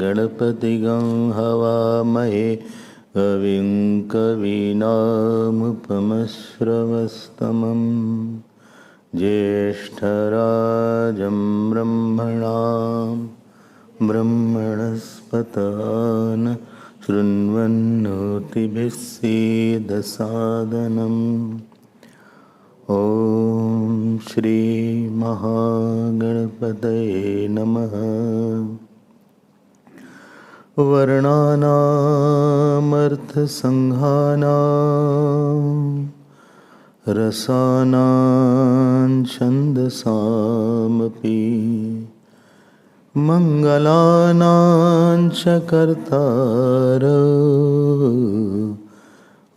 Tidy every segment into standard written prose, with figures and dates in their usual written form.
गणपतिगं हवामहे कविं कवीनामुपमश्रवस्तमं ज्येष्ठराजं ब्रह्मणस्पत शृण्वन्नोतिभिः सीदसादनम्। ॐ श्री महागणपतये नमः। वर्णानामर्थसङ्घानां रसानां छन्दसामपि मङ्गलानां च कर्तार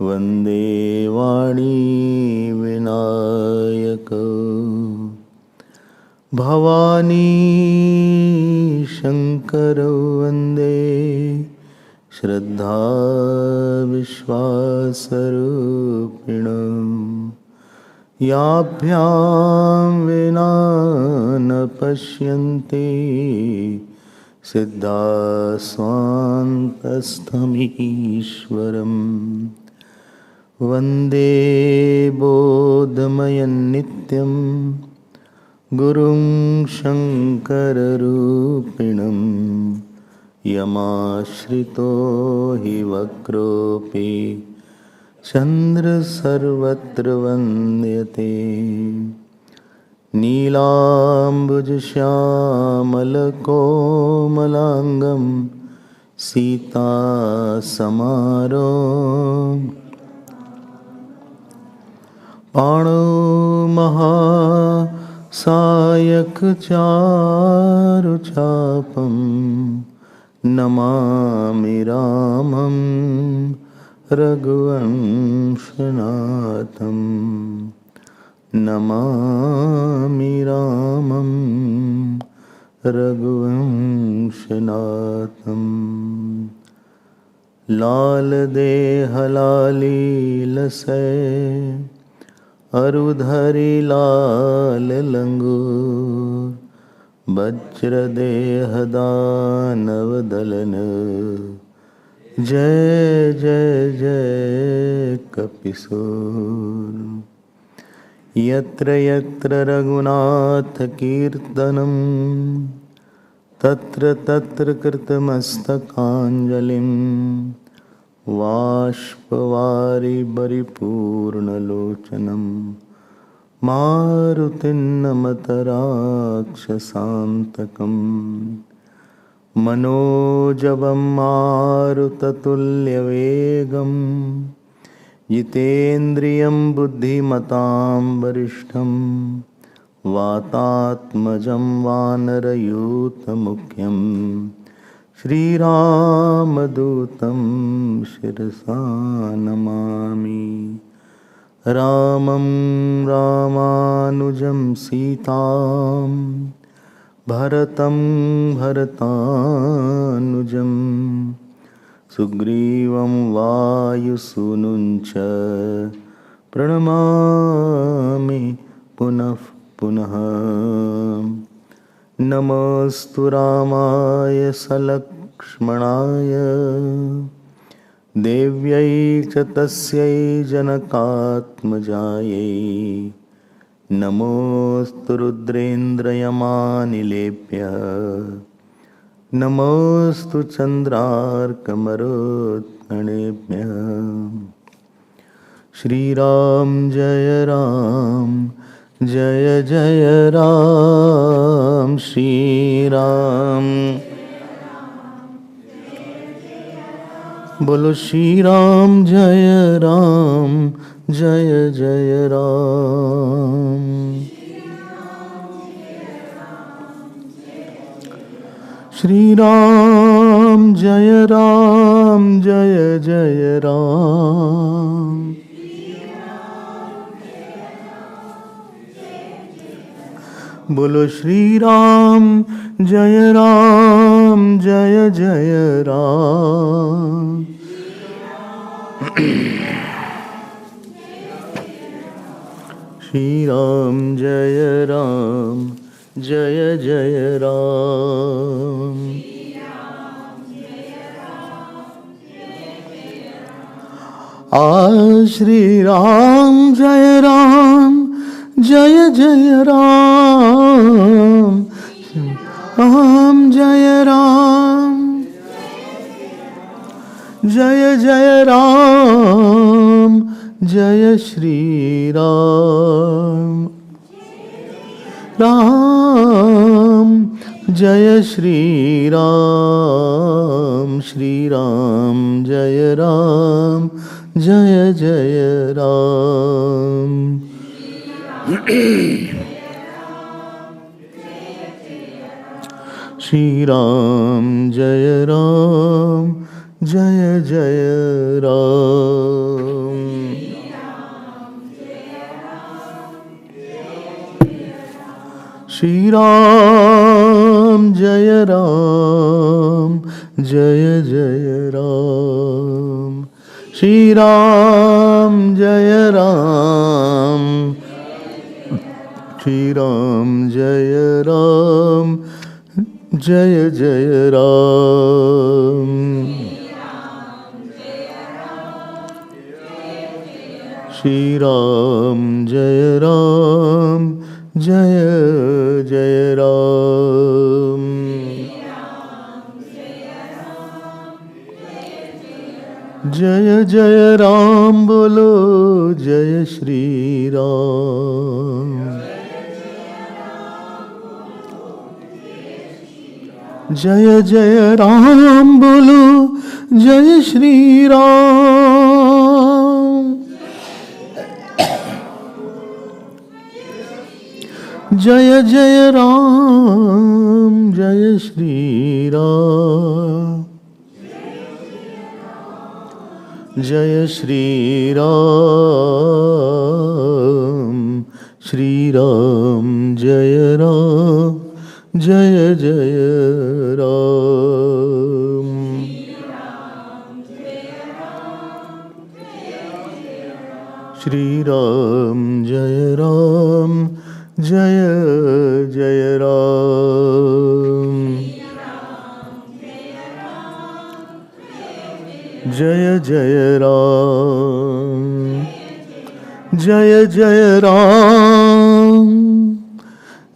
वन्दे वाणी विनायक। भवानी शंकर वन्दे श्रद्धा विश्वासरूपिणम्। याभ्यां विना न पश्यन्ति सिद्धा स्वान्तस्थमीश्वरम्। वन्दे बोधमयं गुरुं शङ्कररूपिणं। यमाश्रितो हि वक्रोऽपि चन्द्रसर्वत्र वन्द्यते। नीलाम्बुजश्यामलकोमलाङ्गं सीतासमारों पाणौ महासायकचारुचापं नमामि रामं रघुवंशनाथं। नमामि रामं रघुवंशनाथम्। लाल देह लाली लसै अरुधरि लाल लंगूर। वज्रदेह दानव दलन जय जय जय कपिसूर। यत्र यत्र रघुनाथ कीर्तनं तत्र तत्र कृतमस्तकाञ्जलिं। बाष्पवारि परिपूर्णलोचनं मारुतिं नमत राक्षसान्तकम्। मनोजवं मारुततुल्यवेगं जितेन्द्रियं बुद्धिमतां वरिष्ठं। वातात्मजं वानरयूथमुख्यं श्रीरामदूतं शिरसा नमामि। रामं रामानुजं सीतां भरतं भरतानुजं। सुग्रीवं वायुसूनुं च प्रणमामि पुनः पुनः। नमोऽस्तु रामाय सलक्ष्मणाय देव्यै च तस्यै जनकात्मजायै। नमोऽस्तु रुद्रेन्द्रयमानिलेभ्यः। नमोऽस्तु चन्द्रार्कमरुत्गणेभ्यः। श्रीराम जय राम जय जय राम श्री राम। बोलो श्री राम जय राम जय जय राम। श्री राम जय जय राम। बोलो श्री राम जय जय राम। श्री राम जय जय राम। श्री राम जय जय राम। राम जय जय राम। जय श्री राम। राम जय श्री राम। श्री राम जय जय राम। श्री राम जय जय राम। श्री राम जय जय राम। श्री राम जय श्री राम जय जय राम। श्री राम जय जय राम। जय जय राम। बोलो जय श्री राम। जय जय राम। बोलो जय श्री राम। जय जय राम। जय श्री राम। जय श्री राम। श्री राम जय जय राम। श्री राम जय जय राम। जय जय राम। जय जय राम।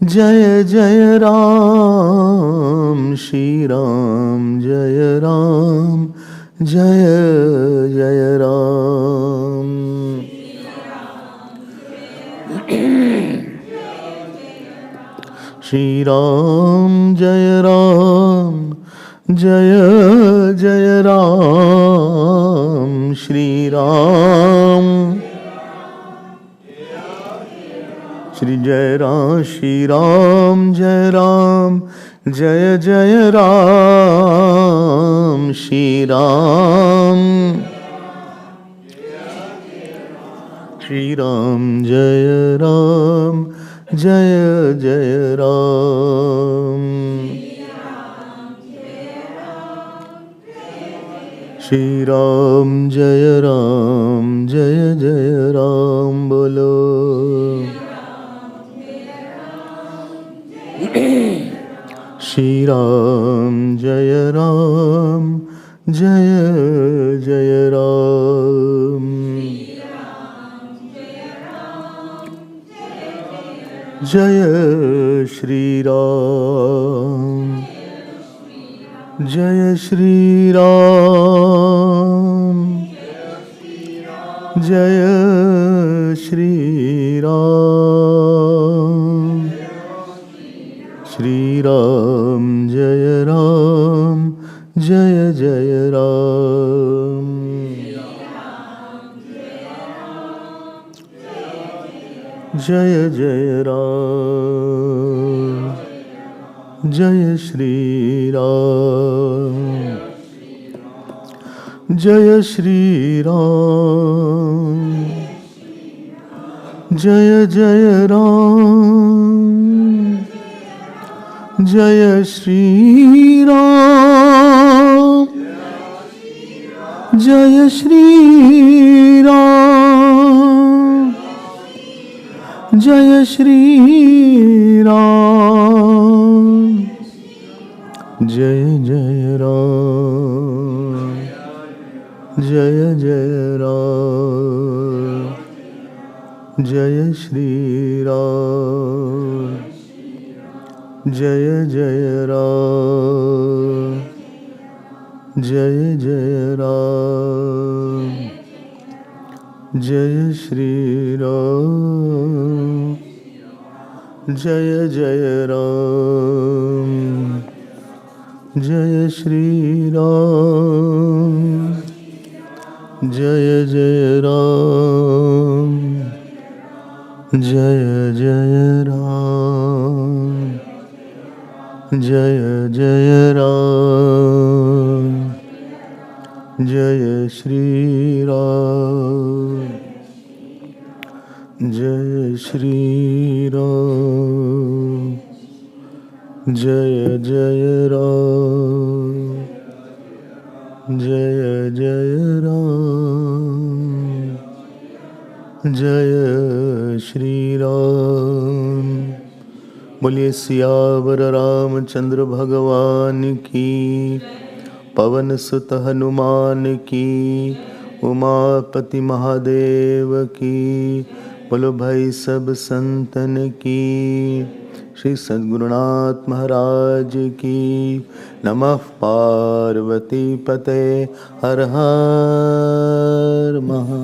जय जय राम। श्री राम जय जय राम। श्री राम जय जय राम। श्री राम श्री जय राम। श्री राम जय जय राम। श्री राम। श्री राम जय जय राम। श्री राम जय जय राम। बोलो श्री राम जय जय राम। जय श्री राम। जय श्री राम। जय Shri Ram. Shri Ram Jaya Ram Jaya Jaya Ram Jaya Jaya Ram Jaya Shri Ram Jaya Shri Ram Jaya Jaya Ram Jaya Shri Ram Jaya Shri Ram Jaya Shri Ram Jaya Jaya Ram Jaya Jaya Ram Jaya Shri Ram Jaya Jaya Ram Jaya Jaya Ram Jaya Shri Ram Jaya Jaya Ram Jaya Shri Ram Jaya Jaya Ram Jaya Jaya Ram Jaya Jaya Ram Jaya Shri Ram Jaya Shri Ram Jaya Jaya Ram Jaya Jaya Ram Jaya Shri Ram बोलिए सियावर रामचंद्र भगवान की पवन सुत हनुमान की उमापति महादेव की बोलो भाई सब संतन की श्री सद्गुरुनाथ महाराज की नमः पार्वती पते हर हर महा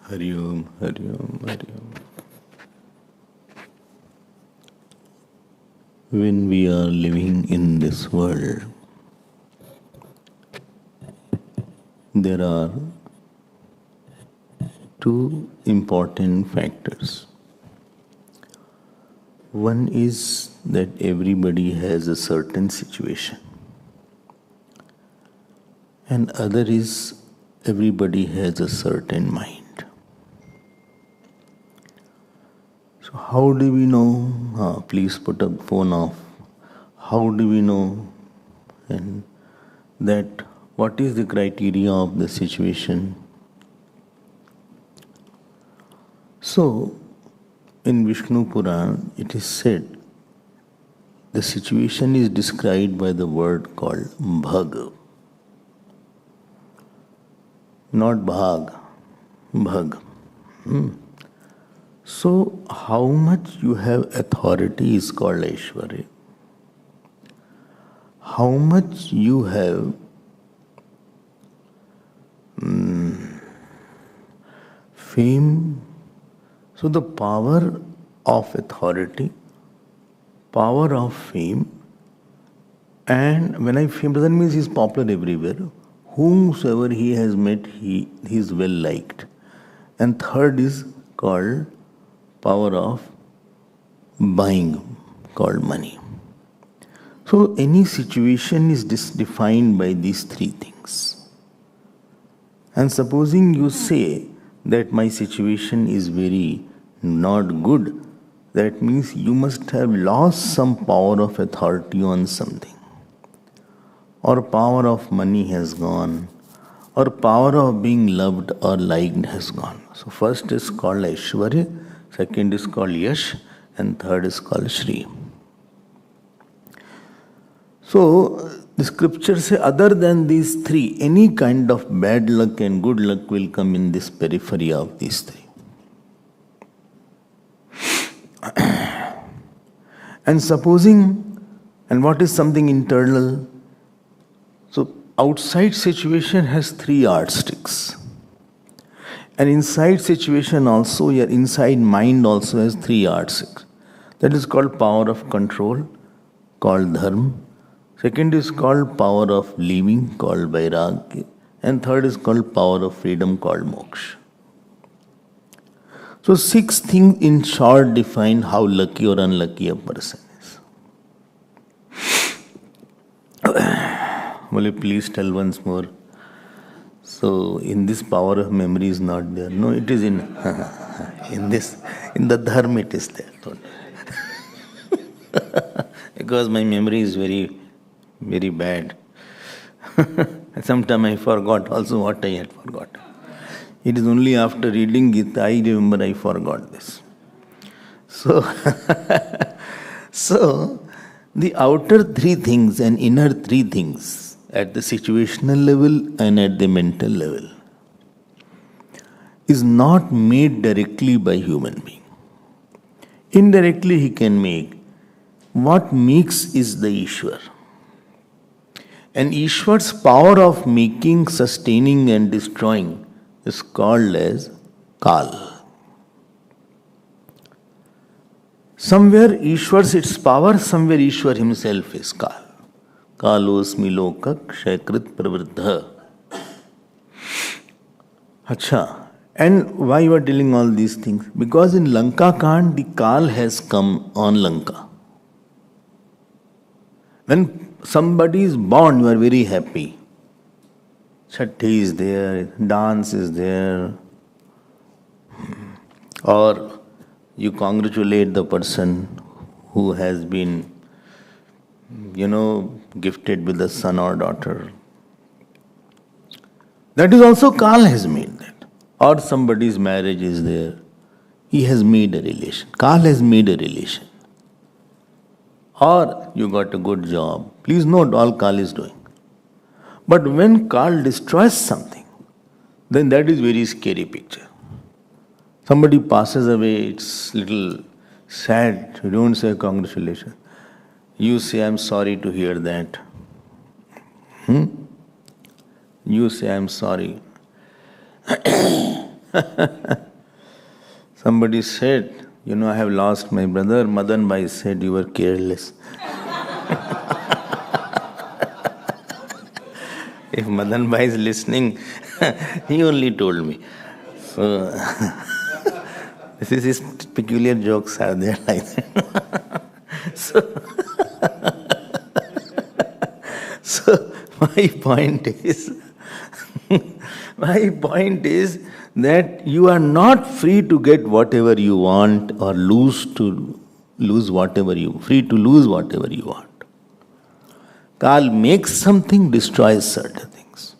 Hariom Hariom Hariom. When we are living in this world, there are two important factors. One is that everybody has a certain situation, and other is everybody has a certain mind. So how do we know? Please put a phone off. How do we know? And that what is the criteria of the situation? So, in Vishnu Puran, it is said the situation is described by the word called Bhag. Not Bhag, Bhag. So, how much you have authority is called Aishwarya. How much you have fame. So, the power of authority, power of fame, and when I fame doesn't mean he's popular everywhere. Whomsoever he has met, he is well liked. And third is called power of buying, called money. So any situation is defined by these three things. And supposing you say that my situation is very not good, that means you must have lost some power of authority on something. Or power of money has gone, or power of being loved or liked has gone. So first is called Aishwarya, second is called Yash, and third is called Shri. So the scriptures say other than these three, any kind of bad luck and good luck will come in this periphery of these three. And supposing, and what is something internal? So outside situation has three yardsticks. And inside situation also, your inside mind also has three yardsticks. That is called power of control, called dharma. Second is called power of living, called vairagya. And third is called power of freedom, called moksha. So 6 things in short define how lucky or unlucky a person is. Will you please tell once more? So in this power of memory is not there. No, it is in in the dharma it is there. Because my memory is very, very bad. Sometimes I forgot also what I had forgotten. It is only after reading it I remember I forgot this. So, so the outer 3 things and inner 3 things at the situational level and at the mental level is not made directly by human being. Indirectly he can make. What makes is the Ishwar. And Ishwar's power of making, sustaining and destroying is called as Kal. Somewhere Ishwar's its power, somewhere Ishwar himself is Kal. Kalosmi lokak shaykrit pravriddha. Acha. And why you are telling all these things? Because in Lanka Kand, the Kal has come on Lanka. When somebody is born, you are very happy. Chatti is there, dance is there. Or you congratulate the person who has been, gifted with a son or daughter. That is also Kal has made that. Or somebody's marriage is there. He has made a relation. Kal has made a relation. Or you got a good job. Please note all Kal is doing. But when Kal destroys something, then that is very scary picture. Somebody passes away, it's little sad. You don't say congratulations. You say, I'm sorry to hear that. You say, I'm sorry. Somebody said, I have lost my brother. Madan Bhai said, you were careless. If Madan Bhai is listening, he only told me. So, this is his peculiar jokes are there like that. So my point is that you are not free to get whatever you want or lose whatever you want. Kal makes something, destroys certain things.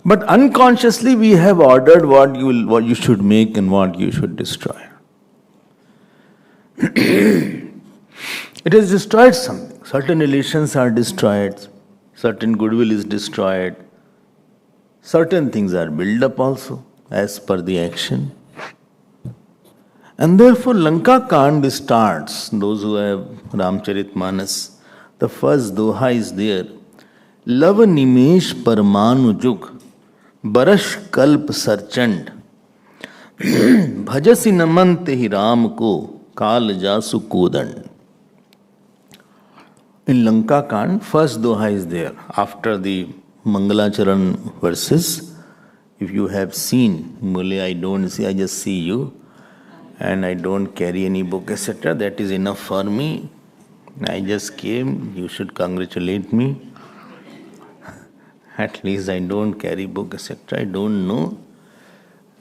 But unconsciously we have ordered what you should make and what you should destroy. It has destroyed something. Certain relations are destroyed. Certain goodwill is destroyed. Certain things are built up also as per the action. And therefore Lanka Kand starts, those who have Ramcharitmanas, the first doha is there. Lav nimesh parmanu jug, barash kalp sarchand, bhajasi namante hi ram ko, kal jasu kodand. In Lanka Kand, first doha is there. After the Mangalacharan verses, if you have seen, Mule, I don't see, I just see you. And I don't carry any book, etc. That is enough for me. I just came, you should congratulate me. At least I don't carry book, etc. I don't know.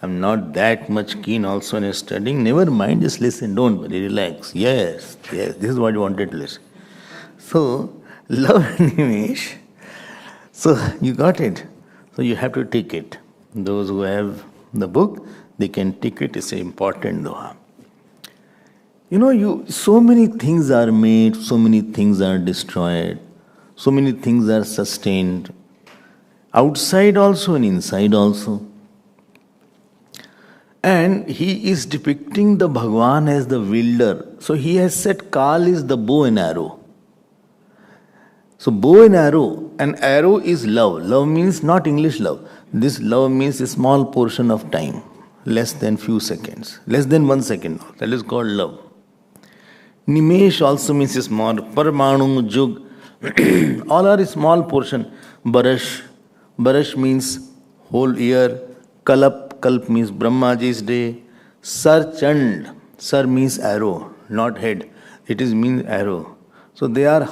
I'm not that much keen also in studying. Never mind, just listen, don't worry, relax. Yes, this is what you wanted to listen. So, love Nimesh. So, you got it. So, you have to take it. Those who have the book, they can take it. It's an important doha. So many things are made, so many things are destroyed, so many things are sustained, outside also and inside also. And he is depicting the Bhagwan as the wielder. So he has said Kal is the bow and arrow. So bow and arrow is love. Love means not English love. This love means a small portion of time, less than few seconds, less than 1 second. That is called love. Nimesh also means a small. Parmanu, Jug, all are a small portion. Barash means whole year. Kalp means Brahmaji's day. Chand means arrow, not head. It is means arrow. So they are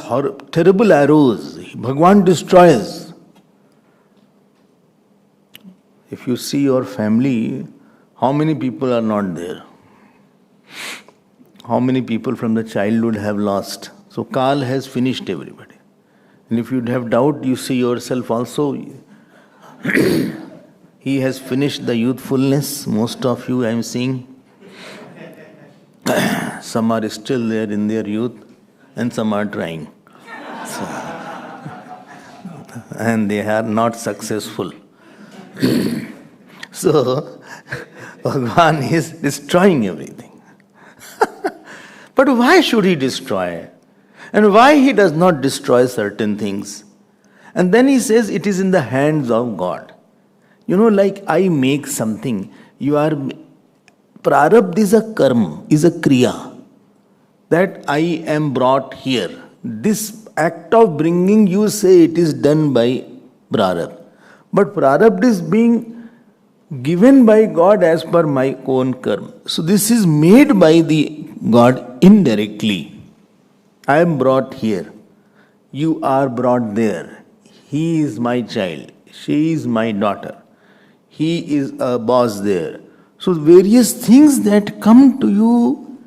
terrible arrows. Bhagwan destroys. If you see your family, how many people are not there? How many people from the childhood have lost? So Kal has finished everybody. And if you have doubt, you see yourself also. He has finished the youthfulness. Most of you I am seeing. Some are still there in their youth and some are trying. So, and they are not successful. So, Bhagwan is destroying everything. But why should he destroy? And why he does not destroy certain things? And then he says it is in the hands of God. You know, like I make something, Prarabdha is a karma, is a kriya. That I am brought here. This act of bringing, you say it is done by Prarabdha. But Prarabdha is being given by God as per my own karma. So this is made by the God indirectly. I am brought here. You are brought there. He is my child. She is my daughter. He is a boss there. So various things that come to you,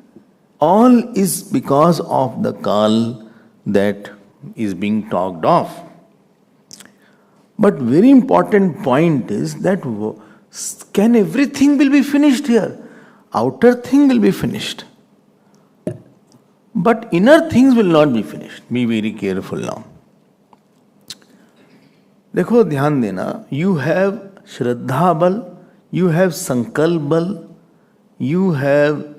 all is because of the Kal that is being talked of. But very important point is that can everything will be finished here? Outer thing will be finished. But inner things will not be finished. Be very careful now. देखो ध्यान देना, you have Shraddha Bal, you have Sankalp Bal, you have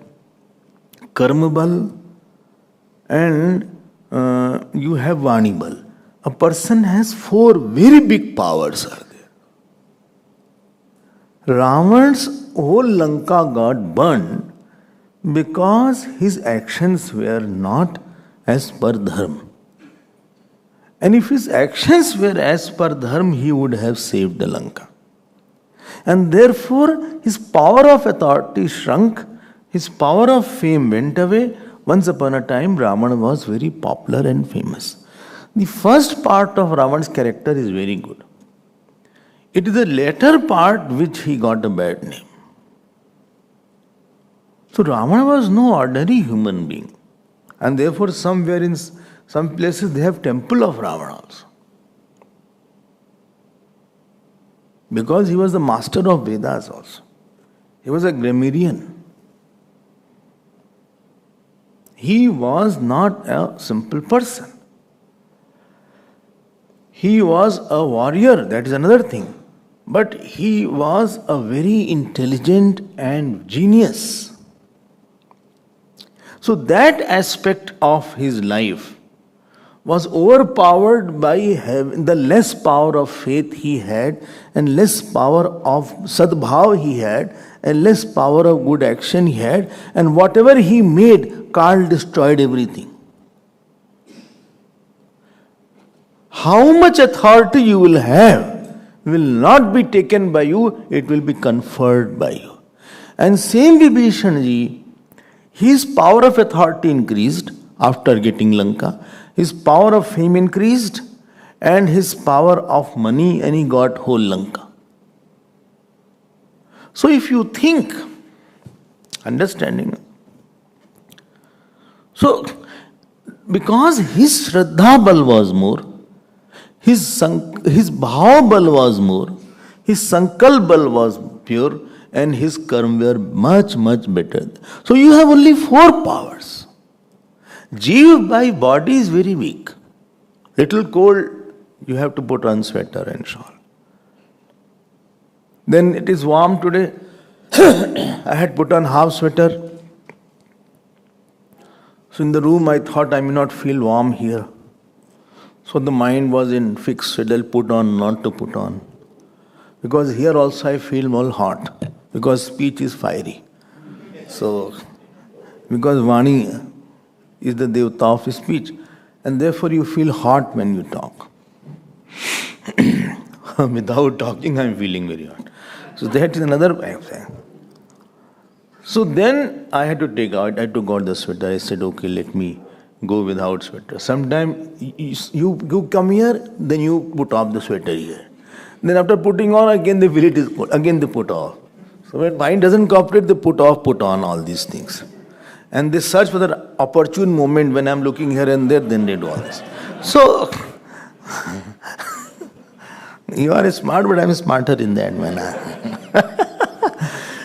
Karma Bal, and you have Vani Bal. A person has 4 very big powers are there. Ravan's whole Lanka got burned because his actions were not as per dharma. And if his actions were as per dharma, he would have saved the Lanka. And therefore, his power of authority shrunk, his power of fame went away. Once upon a time, Ravana was very popular and famous. The first part of Ravana's character is very good. It is the later part which he got a bad name. So Ravana was no ordinary human being. And therefore somewhere in some places they have temple of Ravana also. Because he was the master of Vedas also. He was a grammarian. He was not a simple person. He was a warrior, that is another thing. But he was a very intelligent and genius. So that aspect of his life was overpowered by the less power of faith he had and less power of sadbhav he had and less power of good action he had, and whatever he made, Kal destroyed everything. How much authority you will have will not be taken by you, it will be conferred by you. And same Vibhishan ji, his power of authority increased after getting Lanka, his power of fame increased, and his power of money, and he got whole Lanka. So if you think, understanding, so because his Shraddha Bal was more, his Bhav Bal was more, his Sankalp Bal was pure, and his karma were much, much better. So you have only 4 powers. Jeev by body is very weak. Little cold, you have to put on sweater and shawl. Then it is warm today. I had put on half sweater. So in the room I thought I may not feel warm here. So the mind was in fixed, I'll put on, not to put on. Because here also I feel all hot. Because speech is fiery. So, because Vani is the Devta of speech. And therefore you feel hot when you talk. Without talking, I am feeling very hot. So that is another way of saying. So then I had to take out, I took out the sweater. I said, okay, let me go without sweater. Sometimes you come here, then you put off the sweater here. Then after putting on, again they feel it is cold. Again they put off. So when mind doesn't cooperate, they put off, put on all these things. And they search for the opportune moment when I'm looking here and there, then they do all this. So, you are smart, but I'm smarter in that manner.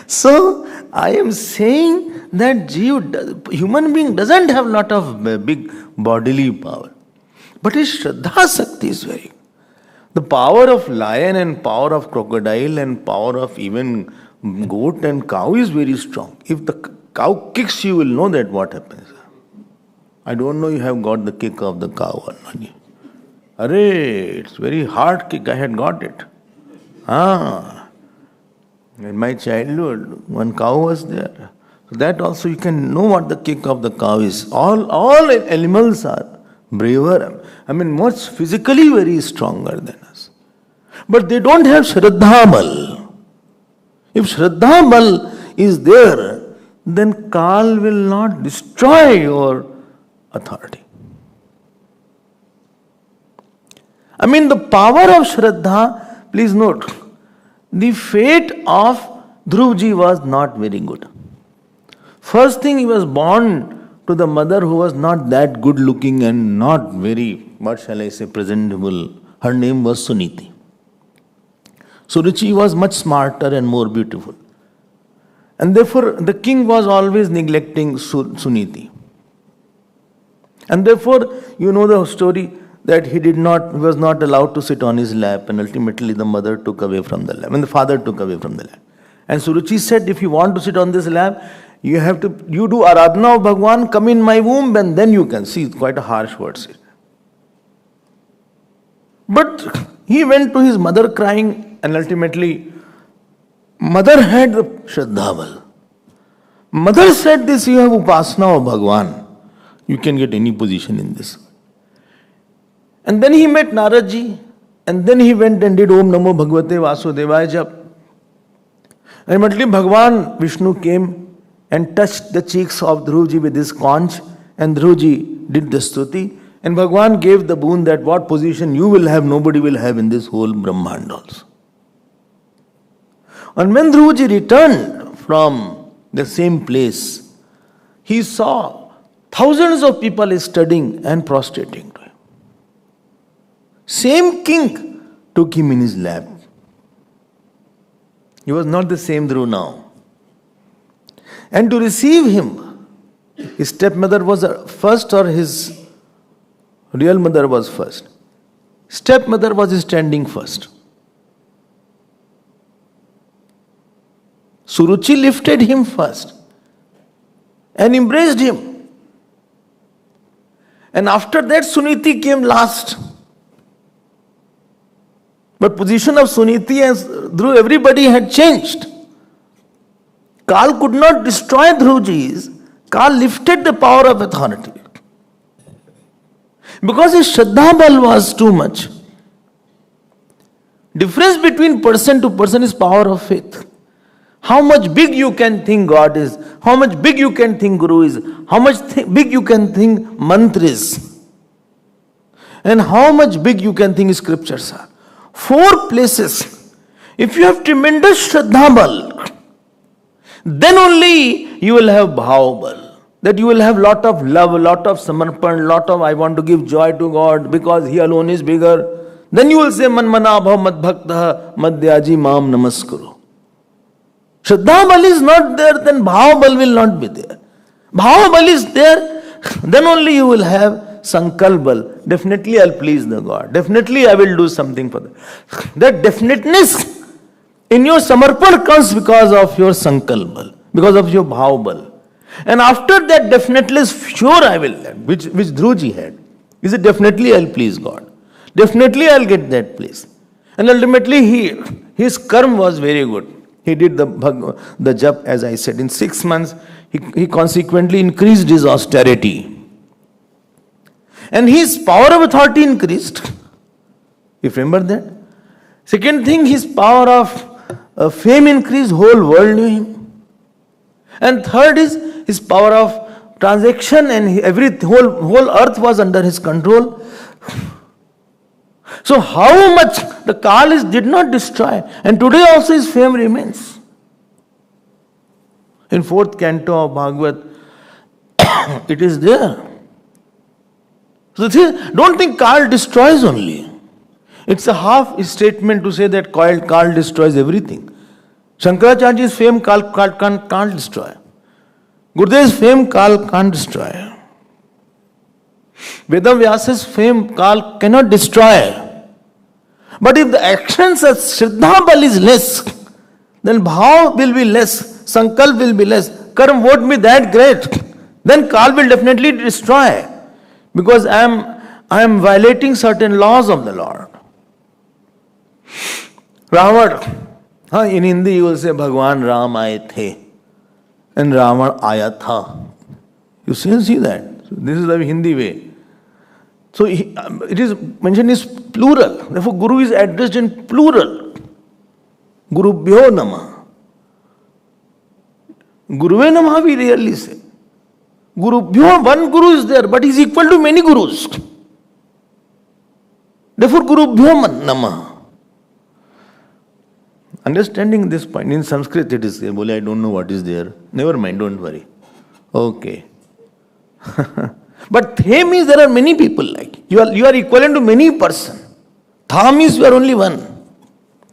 So, I am saying that human being doesn't have lot of big bodily power. But his Shraddha Sakti is very. The power of lion and power of crocodile and power of even goat and cow is very strong. If the cow kicks, you will know that what happens. I don't know you have got the kick of the cow or not. Arey, it's very hard kick, I had got it. In my childhood, one cow was there. So that also you can know what the kick of the cow is. All animals are braver. I mean, much physically very stronger than us. But they don't have Shraddha Bal. If Shraddha Bal is there, then Kal will not destroy your authority. I mean, the power of Shraddha, please note, the fate of Dhruvji was not very good. First thing, he was born to the mother who was not that good looking and not very, what shall I say, presentable. Her name was Suniti. Suruchi was much smarter and more beautiful. And therefore, the king was always neglecting Suniti. And therefore, you know the story that he was not allowed to sit on his lap, and ultimately the mother took away from the lap, and the father took away from the lap. And Suruchi said, if you want to sit on this lap, you do Aradhana of Bhagwan, come in my womb, and then you can see. It's quite a harsh word. But he went to his mother crying, and ultimately, mother had the Shraddha Bal. Mother said this, you have Upasana of Bhagwan. You can get any position in this. And then he met Naradji, and then he went and did Om Namo Bhagavate Vasudevaya Jap. And immediately Bhagwan Vishnu came and touched the cheeks of Dhruvji with his conch, and Dhruvji did the stuti. And Bhagwan gave the boon that what position you will have, nobody will have in this whole Brahmand also. And when Dhruvji returned from the same place, he saw thousands of people studying and prostrating to him. Same king took him in his lap. He was not the same Dhruv now. And to receive him, his stepmother was first or his real mother was first. Stepmother was standing first. Suruchi lifted him first and embraced him. And after that, Suniti came last. But position of Suniti and Dhruv, everybody had changed. Kal could not destroy Dhruvji's. Kal lifted the power of authority. Because his Shraddha Bal was too much. Difference between person to person is power of faith. How much big you can think God is, how much big you can think Guru is, how much big you can think mantra is, and how much big you can think scriptures are. 4 places. If you have tremendous Shraddha Bal, then only you will have Bhav Bal. That you will have lot of love, lot of samarpan, lot of I want to give joy to God because He alone is bigger. Then you will say Man Mana Bhav Mad Bhakta Madhyaji Mam Namaskuru. Shraddha Bal is not there, then Bhav Bal will not be there. Bhav Bal is there, then only you will have Sankalp Bal. Definitely I'll please the God. Definitely I will do something for them. That definiteness in your samarpan comes because of your Sankalp Bal, because of your Bhav Bal. And after that definiteness, sure I will have, which Dhruvji had. Is it definitely I'll please God. Definitely I'll get that place. And ultimately His karma was very good. He did the jap, as I said. In 6 months, he consequently increased his austerity. And his power of authority increased. You remember that? Second thing, his power of fame increased, whole world knew him. And third is his power of transaction, and whole earth was under his control. So how much the Kal did not destroy, and today also his fame remains. In 4th canto of Bhagavad, it is there. So don't think Kal destroys only. It's a half statement to say that Kal destroys everything. Shankaracharya's fame Kal can't destroy. Gurudev's fame Kal can't destroy. Vedavyasa's fame Kal cannot destroy. But if the actions of Shraddha Bal is less, then Bhav will be less, Sankalp will be less, Karma won't be that great. Then Kal will definitely destroy. Because I am violating certain laws of the Lord. Ravan, in Hindi you will say Bhagwan Ram aaye the and Ravan aaya tha. You see that? So this is the Hindi way. So it is mentioned is plural. Therefore Guru is addressed in plural. Gurubhyo Namah. Guruve Namah we rarely say. Gurubhyo, one Guru is there, but he is equal to many Gurus. Therefore Gurubhyo Namah. Understanding this point, in Sanskrit it is there. Bole, I don't know what is there. Never mind, don't worry. Okay. But The means there are many people like you. You are equivalent to many person. Tha means you are only one.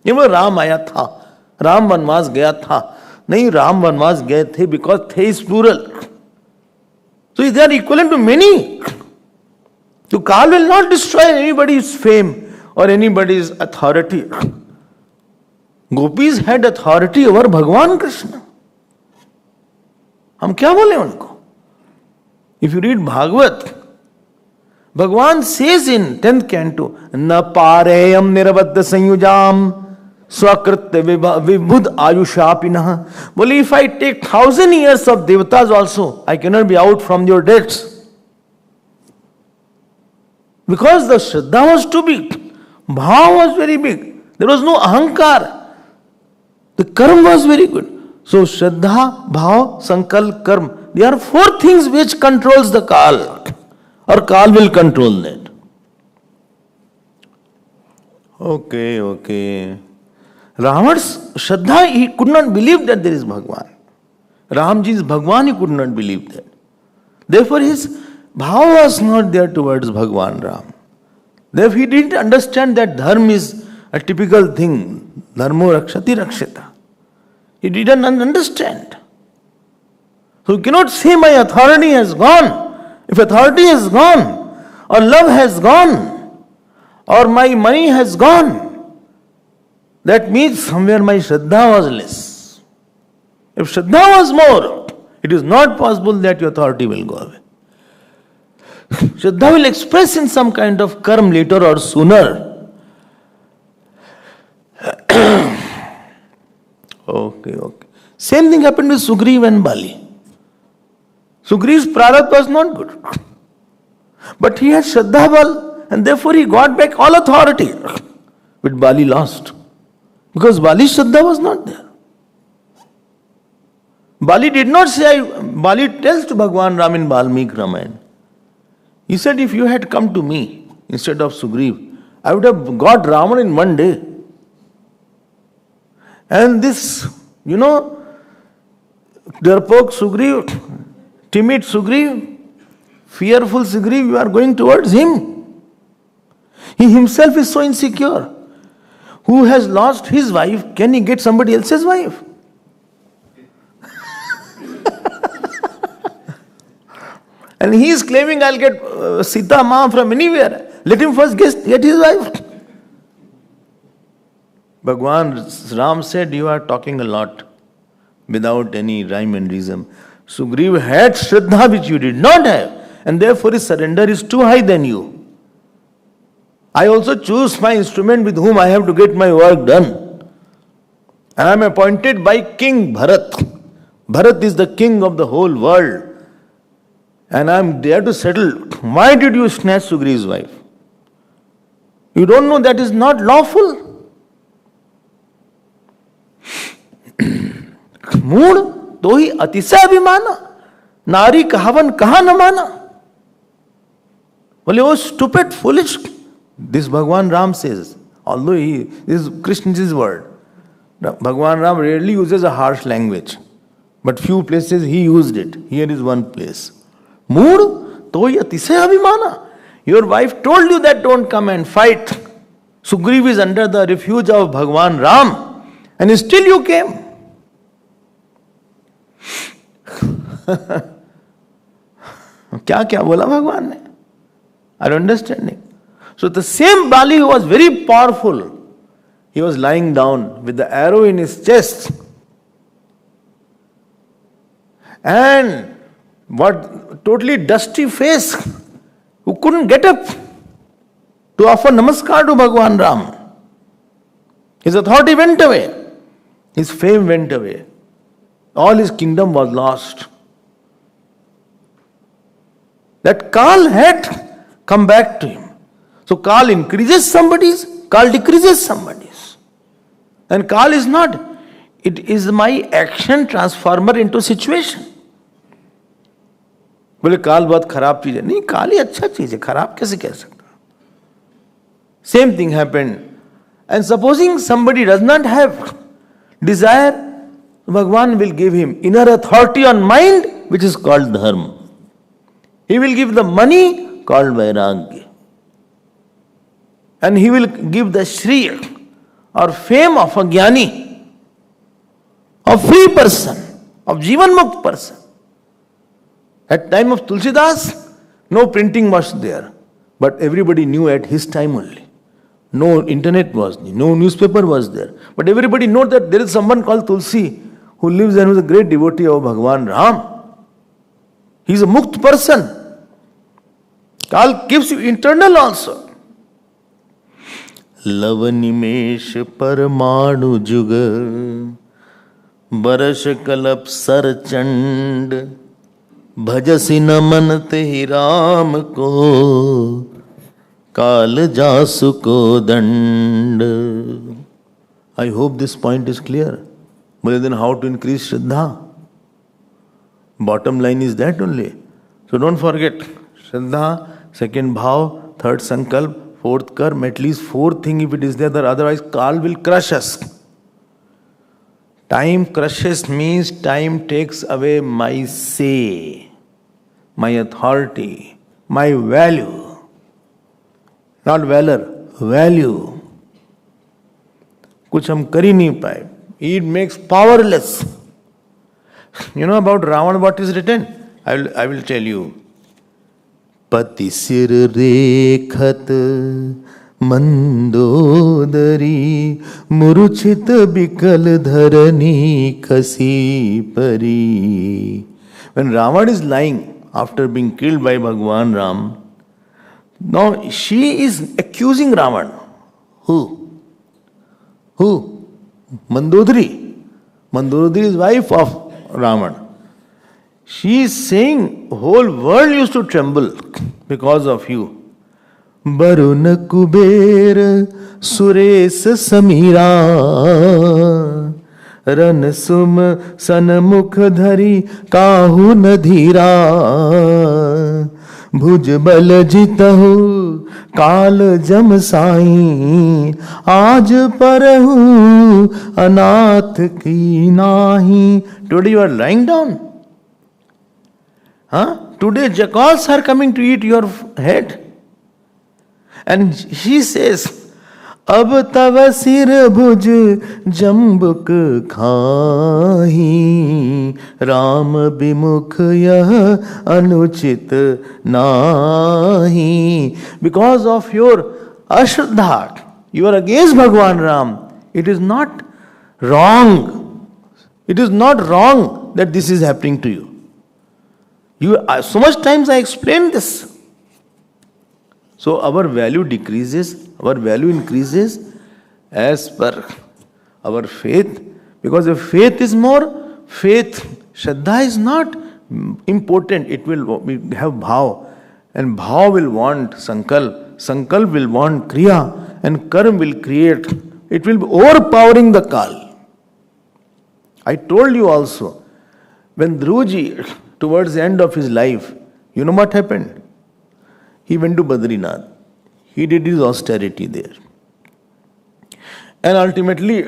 You know, Ram aaya tha. Ram vanvas gaya tha. Nahi, Ram vanvas gaye the, because the is plural. So they are equivalent to many. So Kal will not destroy anybody's fame or anybody's authority. Gopis had authority over Bhagwan Krishna. हम क्या बोले उनको? If you read Bhagavad, Bhagwan says in 10th canto, Na pareyam nirabadha sanyujam swakritya vibhud ayushapinah. Well, if I take 1,000 years of devatas also, I cannot be out from your debts. Because the Shraddha was too big. Bhav was very big. There was no ahankar. The karma was very good. So Shraddha, Bhav, Sankalp, Karma. There are 4 things which controls the Kal. Or Kal will control that. Okay. Ravan's Shraddha, he could not believe that there is Bhagwan. Ramji's Bhagwan, he could not believe that. Therefore his Bhav was not there towards Bhagwan Ram. Therefore he didn't understand that dharma is a typical thing. Dharmo rakshati rakshita. He didn't understand. So you cannot say my authority has gone. If authority has gone, or love has gone, or my money has gone, that means somewhere my Shraddha was less. If Shraddha was more, it is not possible that your authority will go away. Shraddha will express in some kind of karma later or sooner. Okay. Same thing happened with Sugriv and Bali. Sugriv's prarabdha was not good. But he had Shraddha Bal, and therefore he got back all authority. But Bali lost. Because Bali's Shraddha was not there. Bali did not say, Bali tells to Bhagwan Ram in Valmiki Ramayana. He said, if you had come to me instead of Sugriv, I would have got Ravan in one day. And this, Darpok Sugriv, timid Sugriv, fearful Sugriv, you are going towards him. He himself is so insecure. Who has lost his wife, can he get somebody else's wife? And he is claiming, I'll get Sita Ma from anywhere. Let him first get his wife. Bhagwan Ram said, you are talking a lot without any rhyme and reason. Sugriv had Shraddha which you did not have, and therefore his surrender is too high than you. I also choose my instrument with whom I have to get my work done. And I am appointed by King Bharat. Bharat is the king of the whole world. And I am there to settle. Why did you snatch Sugriva's wife? You don't know that is not lawful. मूढ़ तो ही अतिशय अभिमाना, नारी कहावन कहा न माना. बोले oh stupid, foolish. This Bhagwan Ram says, although this is Krishna's word. Bhagwan Ram rarely uses a harsh language, but few places he used it. Here is one place. Mood to hi atishay abhimana. Your wife told you that don't come and fight. Sugriv is under the refuge of Bhagwan Ram, and still you came. क्या क्या बोला भगवान ने? I don't understand. So the same Bali who was very powerful, he was lying down with the arrow in his chest. And what totally dusty face, who couldn't get up to offer namaskar to Bhagwan Ram. His authority went away. His fame went away. All his kingdom was lost. That Kal had come back to him. So Kal increases somebody's, Kal decreases somebody's. And Kal is not. It is my action transformer into situation. बोले काल बहुत खराब चीज है. नहीं, काल ही अच्छा चीज है, खराब कैसे कह सकता? Same thing happened. And supposing somebody does not have desire, Bhagwan will give him inner authority on mind, which is called dharma. He will give the money called vairagya. And he will give the shriya or fame of a jnani, of free person, of jivan mukt person. At time of Tulsidas, no printing was there. But everybody knew at his time only. No internet was there, no newspaper was there. But everybody knows that there is someone called Tulsi who lives and who is a great devotee of Bhagwan Ram. He is a mukt person. Kal gives you internal also. लव निमेश परमाणु जुग बरस कलप sir Chand भजसि न मन तेहि राम को काल जासु को दंड. I hope this point is clear. But then how to increase Shraddha? Bottom line is that only. So don't forget, Shraddha, second bhav, third sankalp, fourth karma, at least fourth thing if it is there, otherwise Kal will crush us. Time crushes means time takes away my say, my authority, my value. Not valor, value. कुछ हम कर ही नहीं पाए. It makes powerless. You know about Ravan what is written? I will tell you. पति सिर रेखत मंदोदरी मुरुचित बिकल धरनी खसी परी. When Ravan is lying after being killed by Bhagwan Ram, now she is accusing Ravan. Who? Mandodari. Mandodari is wife of Ravan. She is saying whole world used to tremble because of you. Barun Kuber Suresh Samira Ran Sum Sanmukh Dhari Kahu Nadhira Bhuj Bal Jitahu Kal Jam Sai Aaj Parahu Anath Ki Nahi. Today you are lying down. Today jackals are coming to eat your head. And she says, Ab tava sir bhuj jambuk khahi Ram bimukh yah anuchit nahi. Because of your ashraddha, you are against Bhagwan Ram. It is not wrong. It is not wrong that this is happening to you. So much times I explained this. So our value decreases, our value increases as per our faith, Because if faith is more, Shraddha is not important. It will have bhav. And bhav will want sankalp. Sankalp will want kriya. And karma will create. It will be overpowering the kal. I told you also, when Dhruji, towards the end of his life, you know what happened? He went to Badrinath. He did his austerity there. And ultimately,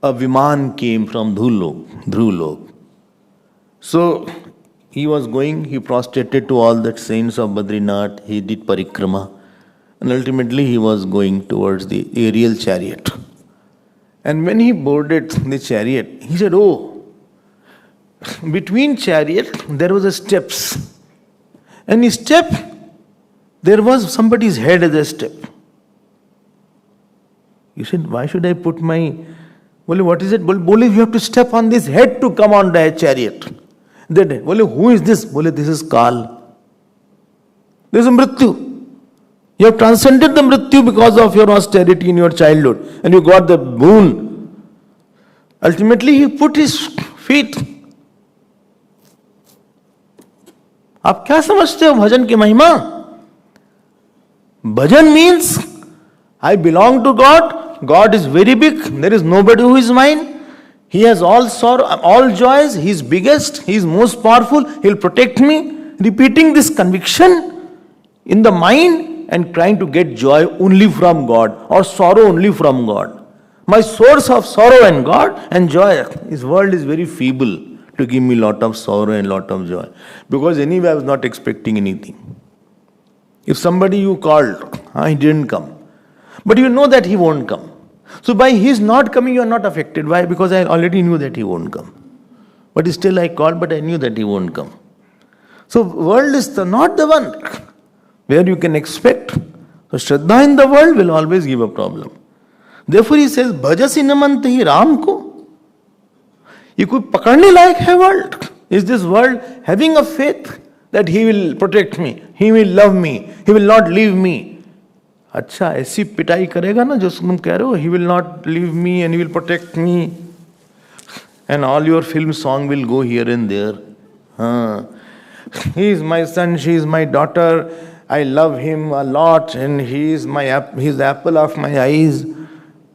a Viman came from Dhrulok. So, he was going, he prostrated to all the saints of Badrinath, he did parikrama, and ultimately he was going towards the aerial chariot. And when he boarded the chariot, he said, oh, between chariot there was a steps. And in step, there was somebody's head as a step. He said, why should I put my... Bole, what is it? Bole, you have to step on this head to come on the chariot. Then, Bole, who is this? Bole, this is Kal. This is Mrityu. You have transcended the Mrityu because of your austerity in your childhood. And you got the boon. Ultimately, he put his feet. आप क्या समझते हो भजन की महिमा? Bhajan means I belong to God. God is very big. There is nobody who is mine. He has all sorrow, all joys. He is biggest. He is most powerful. He will protect me. Repeating this conviction in the mind and trying to get joy only from God or sorrow only from God. My source of sorrow and God and joy. This world is very feeble to give me lot of sorrow and lot of joy. Because anyway I was not expecting anything. If somebody you called, he didn't come. But you know that he won't come. So by his not coming, you are not affected. Why? Because I already knew that he won't come. But still I called, but I knew that he won't come. So world is not the one where you can expect. So Shraddha in the world will always give a problem. Therefore he says, Bhajasi namantahi Ram ko. ये कोई पकड़ने लायक है world? Is this world having a faith that he will protect me, he will love me, he will not leave me? अच्छा ऐसी पिटाई करेगा ना जो तुम कह रहे हो, he will not leave me and he will protect me, and all your film song will go here and there. He is my son, she is my daughter, I love him a lot and he is the apple of my eyes.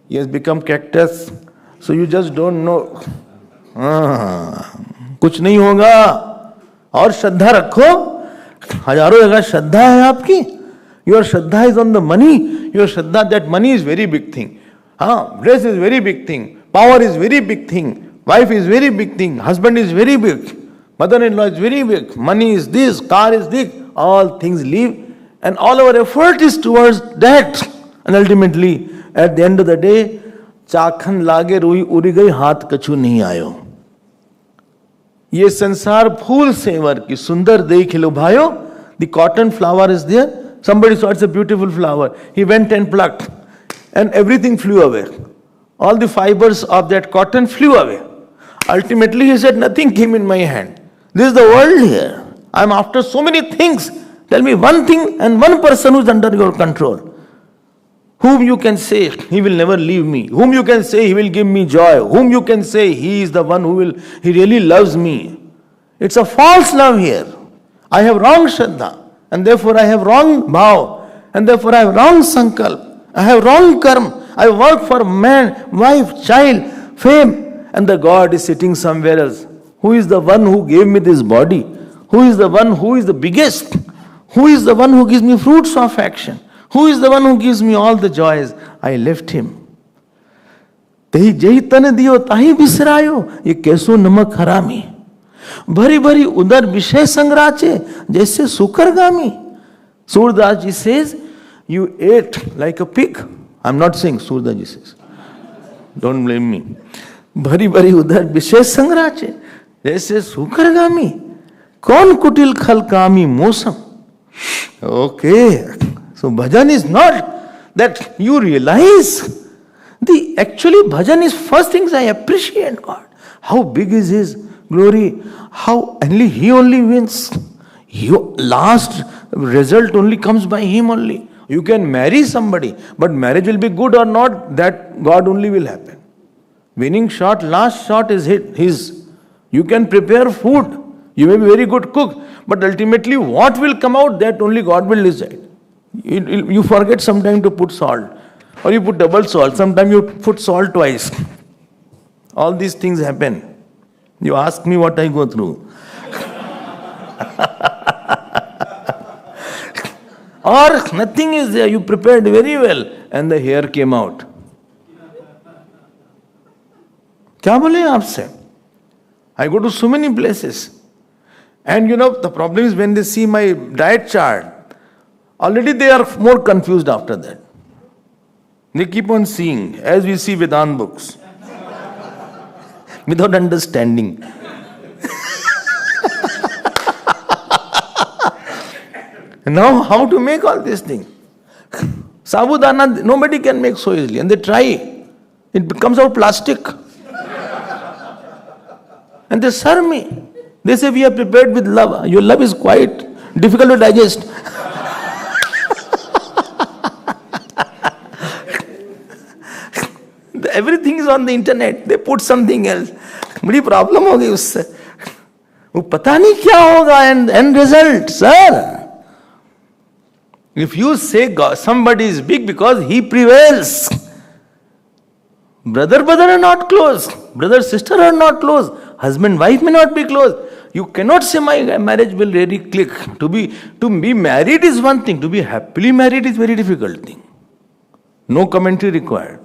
He has become cactus. So you just don't know. कुछ नहीं होगा और श्रद्धा रखो. हजारों जगह श्रद्धा है आपकी. Your Shraddha is on the money. Your Shraddha, that money is very big thing. Dress is very big thing. Power is very big thing. Wife is very big thing. Husband is very big. Mother-in-law is very big. Money is this. Car is this. All things leave. And all our effort is towards that. And ultimately, at the end of the day, चाखन लागे रुई उड़ी गई हाथ कछु नहीं आयो. ये संसार फूल सेवर की सुंदर देख लो भाइयों. The cotton flower is there. Somebody saw it's a beautiful flower. He went and plucked and everything flew away. All the fibers of that cotton flew away. Ultimately he said, nothing came in my hand. This is the world here. I am after so many things. Tell me one thing and one person who is under your control. Whom you can say, he will never leave me. Whom you can say, he will give me joy. Whom you can say, he is the one he really loves me. It's a false love here. I have wrong Shraddha. And therefore I have wrong bhav. And therefore I have wrong sankalp. I have wrong karma. I work for man, wife, child, fame. And the God is sitting somewhere else. Who is the one who gave me this body? Who is the one who is the biggest? Who is the one who gives me fruits of action? Who is the one who gives me all the joys? I left him. तेही जही तन दियो ताही बिसरायो. ये कैसो नमक हरामी. भरी भरी उदर विषय संग्राचे जैसे सुकरगामी. Surdas ji says, you ate like a pig. I'm not saying Surdas ji says. Don't blame me. भरी भरी उदर विषय संग्राचे जैसे सुकरगामी. कौन कुटिल खल कामी मौसम. Okay. So bhajan is not that you realize. Actually bhajan is first things I appreciate God. How big is his glory. How only he only wins. Your last result only comes by him only. You can marry somebody, but marriage will be good or not, that God only will happen. Winning shot, last shot is his. You can prepare food. You may be very good cook. But ultimately what will come out, that only God will decide. You forget sometimes to put salt. Or you put double salt. Sometimes you put salt twice. All these things happen. You ask me what I go through. Or nothing is there. You prepared very well and the hair came out. क्या बोले आपसे? I go to so many places. And the problem is when they see my diet chart, already they are more confused after that. They keep on seeing, as we see Vedanta books, without understanding. Now, how to make all these things? Sabudana, nobody can make so easily, and they try. It becomes out plastic. And they serve me. They say, we are prepared with love. Your love is quite difficult to digest. Everything is on the internet. They put something else. बड़ी problem हो गई उससे. वो पता नहीं क्या होगा end result, sir. If you say God, somebody is big because he prevails. Brother are not close. Brother, sister are not close. Husband, wife may not be close. You cannot say my marriage will really click. To be married is one thing. To be happily married is very difficult thing. No commentary required.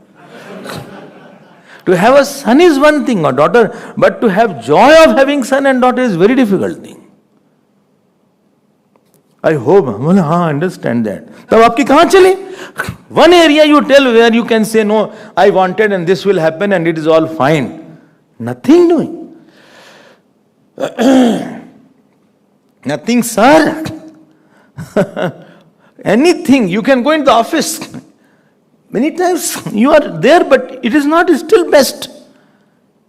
To have a son is one thing, or daughter, but to have joy of having son and daughter is very difficult thing. I hope, I understand that. तब आपकी कहाँ चली? One area you tell where you can say, no, I wanted and this will happen and it is all fine. Nothing doing. Nothing, sir. Anything. You can go in the office. Many times you are there, but it is not still best.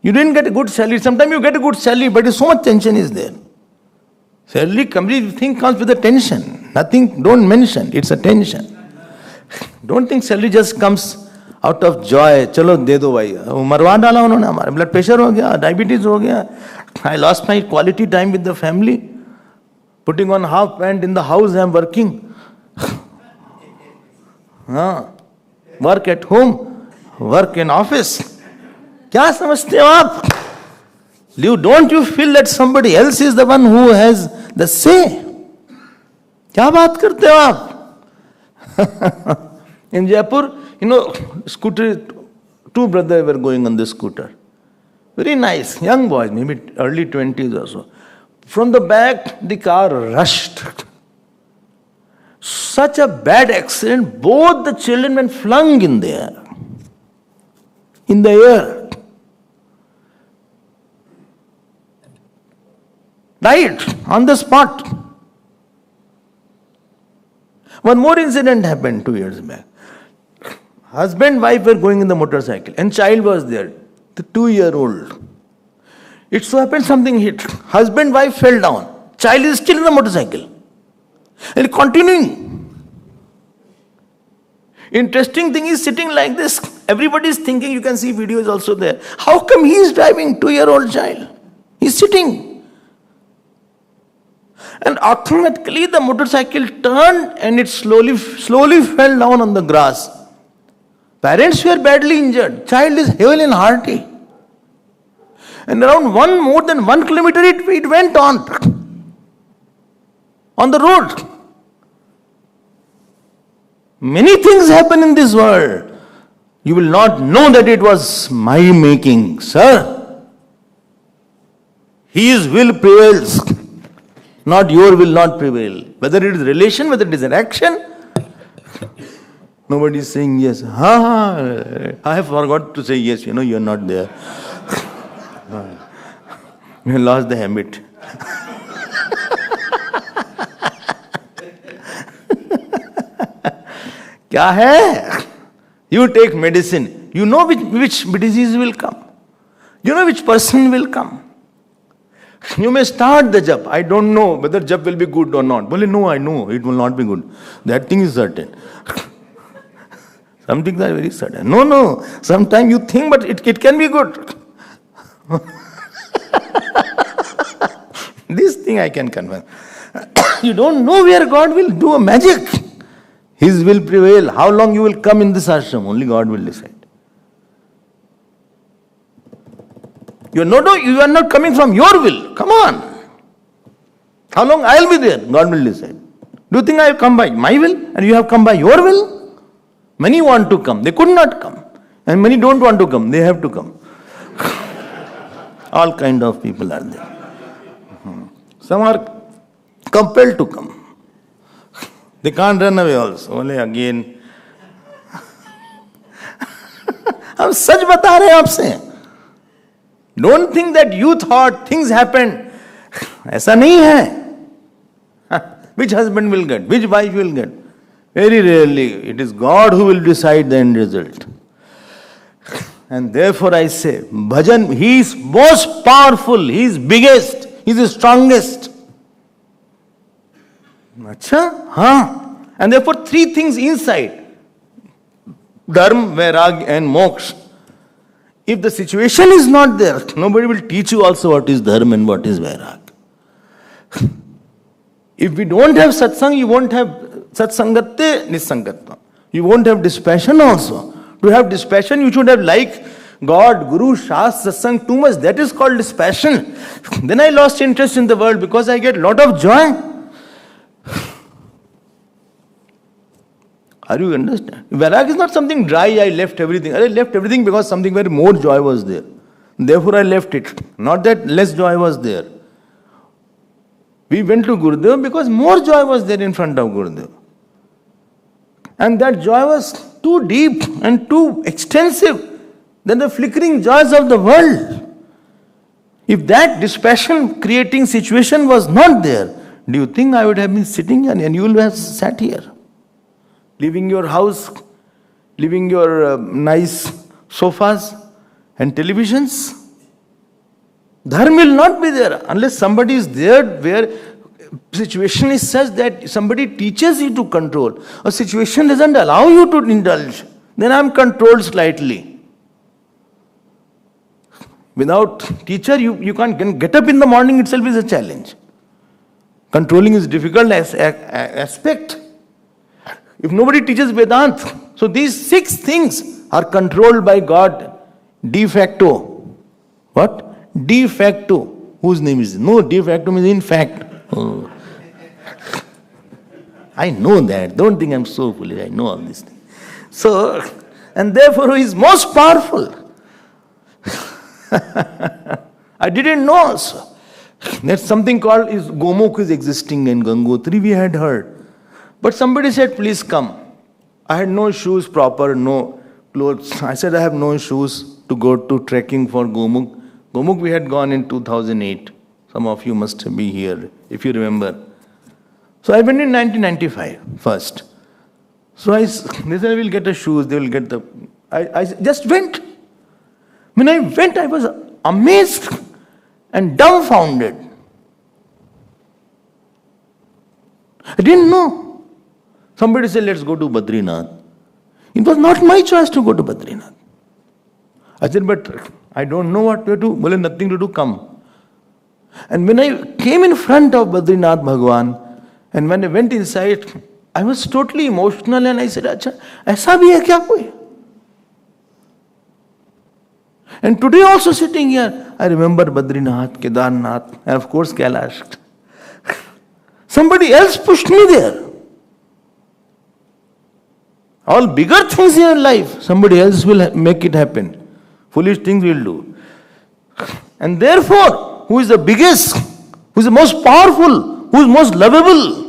You didn't get a good salary. Sometimes you get a good salary, but so much tension is there. Salary, everything comes with a tension. Nothing, don't mention. It's a tension. Don't think salary just comes out of joy. चलो दे दो भाई. मरवा डाला उन्होंने हमारे. Blood pressure हो गया, diabetes हो गया. I lost my quality time with the family. Putting on half pant in the house, I am working. Work at home, work in office. क्या समझते हो आप? Don't you feel that somebody else is the one who has the say? क्या बात करते हो आप? In Jaipur, scooter, two brothers were going on the scooter. Very nice, young boys, maybe early 20s or so. From the back, the car rushed. Such a bad accident, both the children were flung in the air. In the air. Died on the spot. One more incident happened 2 years back. Husband and wife were going in the motorcycle and child was there, the 2-year-old. It so happened something hit. Husband and wife fell down. Child is still in the motorcycle. And continuing. Interesting thing is sitting like this. Everybody is thinking, you can see videos also there. How come he is driving 2-year-old child? He is sitting. And automatically the motorcycle turned and it slowly fell down on the grass. Parents were badly injured. Child is hale and hearty. And around more than 1 kilometer it went on the road. Many things happen in this world. You will not know that it was my making. Sir, His will prevails. Not your will not prevail. Whether it is relation, whether it is an action. Nobody is saying yes. I have forgot to say yes. You are not there. You lost the habit. क्या है? You take medicine. You know which disease will come. You know which person will come. You may start the jap. I don't know whether jap will be good or not. Well, no, I know it will not be good. That thing is certain. Some things are very sudden. No. Sometimes you think, but it can be good. This thing I can confirm. You don't know where God will do a magic. His will prevail. How long you will come in this ashram, only God will decide. You are not coming from your will. Come on. How long I will be there? God will decide. Do you think I have come by my will and you have come by your will? Many want to come. They could not come. And many don't want to come. They have to come. All kind of people are there. Some are compelled to come. They can't run away also. Only again. हम सच बता रहे हैं आपसे. Don't think that you thought things happened. ऐसा नहीं है. Which husband will get? Which wife will get? Very rarely. It is God who will decide the end result. And therefore I say, Bhajan, he is most powerful, he is biggest, he is the strongest. Acha? Haan. And therefore three things inside. Dharma, Vairag and Moksha. If the situation is not there, nobody will teach you also what is Dharma and what is Vairag. If we don't have satsang, you won't have satsangatte nisangatva. You won't have dispassion also. To have dispassion, you should have like God, Guru, Shastra, satsang too much. That is called dispassion. Then I lost interest in the world because I get lot of joy. Are you understand? Vairag is not something dry, I left everything. I left everything because something where more joy was there. Therefore I left it. Not that less joy was there. We went to Gurudev because more joy was there in front of Gurudev. And that joy was too deep and too extensive than the flickering joys of the world. If that dispassion creating situation was not there, do you think I would have been sitting here and you will have sat here? Leaving your house, leaving your nice sofas and televisions? Dharma will not be there unless somebody is there where situation is such that somebody teaches you to control. A situation doesn't allow you to indulge. Then I am controlled slightly. Without teacher, you can't get up in the morning itself is a challenge. Controlling is difficult aspect. If nobody teaches Vedanta, so these 6 things are controlled by God de facto. What? De facto. Whose name is it? No, de facto means in fact. Oh. I know that. Don't think I'm so foolish. I know all these things. So, and therefore he is most powerful. I didn't know also. There's something called is Gomukh is existing in Gangotri, we had heard. But somebody said, please come. I had no shoes proper, no clothes. I said, I have no shoes to go to trekking for Gomukh. Gomukh we had gone in 2008. Some of you must be here, if you remember. So I went in 1995 first. So they said, I will get the shoes, they will get the... I just went. When I went, I was amazed and dumbfounded. I didn't know. Somebody said, let's go to Badrinath. It was not my choice to go to Badrinath. I said, but I don't know what to do. Well, nothing to do, come. And when I came in front of Badrinath Bhagwan, and when I went inside, I was totally emotional and I said, Acha, aisa bhi hai kya koi? And today also sitting here, I remember Badrinath, Kedarnath, and of course Kailash. Somebody else pushed me there. All bigger things in your life, somebody else will make it happen. Foolish things will do. And therefore, who is the biggest, who is the most powerful, who is most lovable,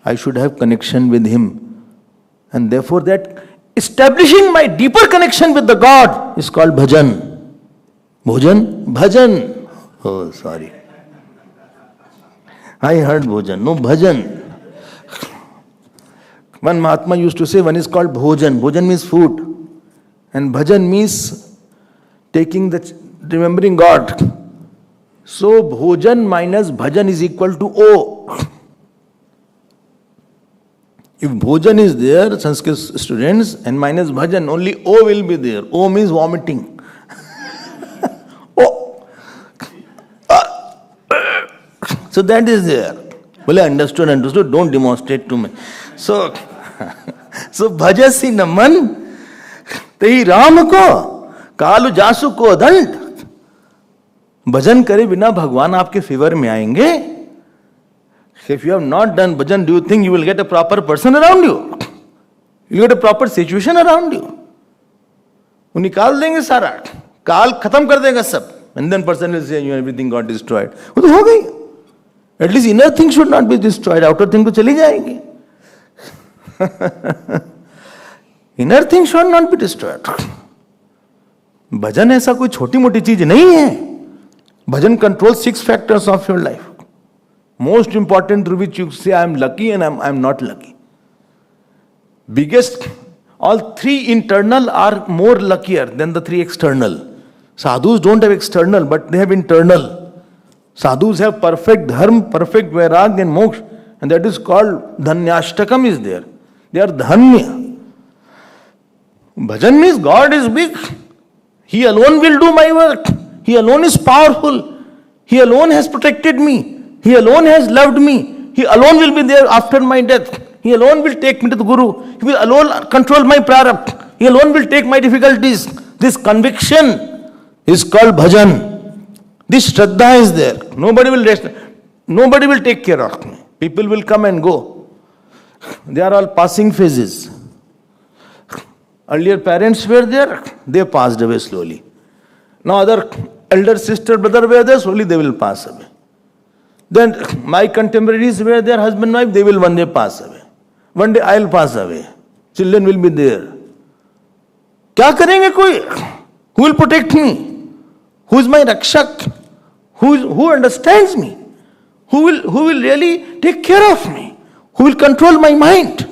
I should have connection with him. And therefore that establishing my deeper connection with the God is called bhajan. Bhojan? Bhajan. Oh, sorry. I heard bhojan. No, bhajan. One Mahatma used to say, one is called bhojan. Bhojan means food. And bhajan means remembering God. So bhojan minus bhajan is equal to O. If Bhojan is there, Sanskrit students, and minus Bhajan, only O will be there. O means vomiting. O. So that is there. Well, understood, don't demonstrate to me. So Bhajasi Naman, Tehi Ram ko, Kalu Jasu ko dand. Bhajan करे बिना भगवान आपके favour में आएंगे. If you have not done bhajan, do you think you will get a proper person around you? You get a proper situation around you. वो निकाल देंगे सारा, काल खत्म कर देगा सब. And then person will say, everything got destroyed. वो तो हो गई. At least inner thing should not be destroyed. Outer thing तो चली जाएगी. Inner thing should not be destroyed. भजन ऐसा कोई छोटी मोटी चीज नहीं है. भजन controls 6 factors of your life. Most important through which you say I am lucky and I am not lucky. Biggest, all 3 internal are more luckier than the 3 external. Sadhus don't have external, but they have internal. Sadhus have perfect dharma, perfect vairag and moksha, and that is called dhanyashtakam is there. They are dhanya. Bhajan means God is big. He alone will do my work. He alone is powerful. He alone has protected me. He alone has loved me. He alone will be there after my death. He alone will take me to the Guru. He will alone control my prarabdha. He alone will take my difficulties. This conviction is called bhajan. This shraddha is there. Nobody will rest. Nobody will take care of me. People will come and go. They are all passing phases. Earlier parents were there. They passed away slowly. Now other elder sister, brother were there. Slowly they will pass away. Then my contemporaries were there, husband, wife, they will one day pass away. One day I will pass away. Children will be there. क्या करेंगे कोई? Who will protect me? Who is my rakshak? Who understands me? Who will really take care of me? Who will control my mind?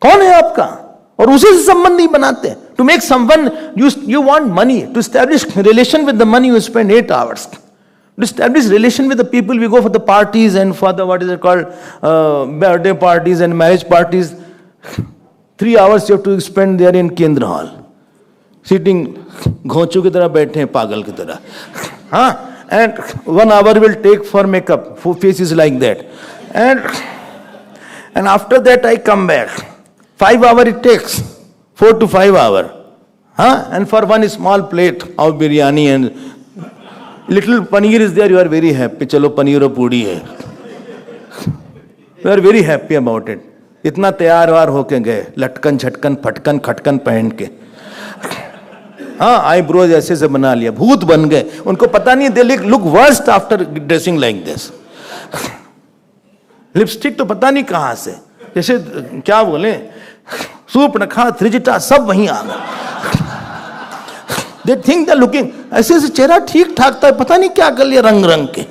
कौन है आपका? और उसी से संबंध ही बनाते हैं. To make someone, you want money. To establish relation with the money, you spend 8 hours. To establish relation with the people, we go for the parties and for the, what is it called, birthday parties and marriage parties. 3 hours you have to spend there in Kendra Hall. Sitting, घोंचू की तरह बैठे हैं, पागल की तरह. हाँ, and 1 hour will take for makeup. 4 faces like that. And after that I come back. 5 hours it takes. 4 to 5 hours. And for one small plate of biryani and little paneer is there, you are very happy. Chalo paneer or puri hai. You are very happy about it. इतना तैयार वार होके गए, लटकन झटकन फटकन खटकन पहन के. हाँ, eyebrows ऐसे से बना लिया, भूत बन गए. उनको पता नहीं, they look worst after dressing like this. Lipstick तो पता नहीं कहाँ से, जैसे क्या बोले, सूप नखा त्रिजटा सब वहीं आ गए. They think they're looking, ऐसे ऐसे चेहरा ठीक ठाक था, पता नहीं क्या कर लिया रंग रंग के.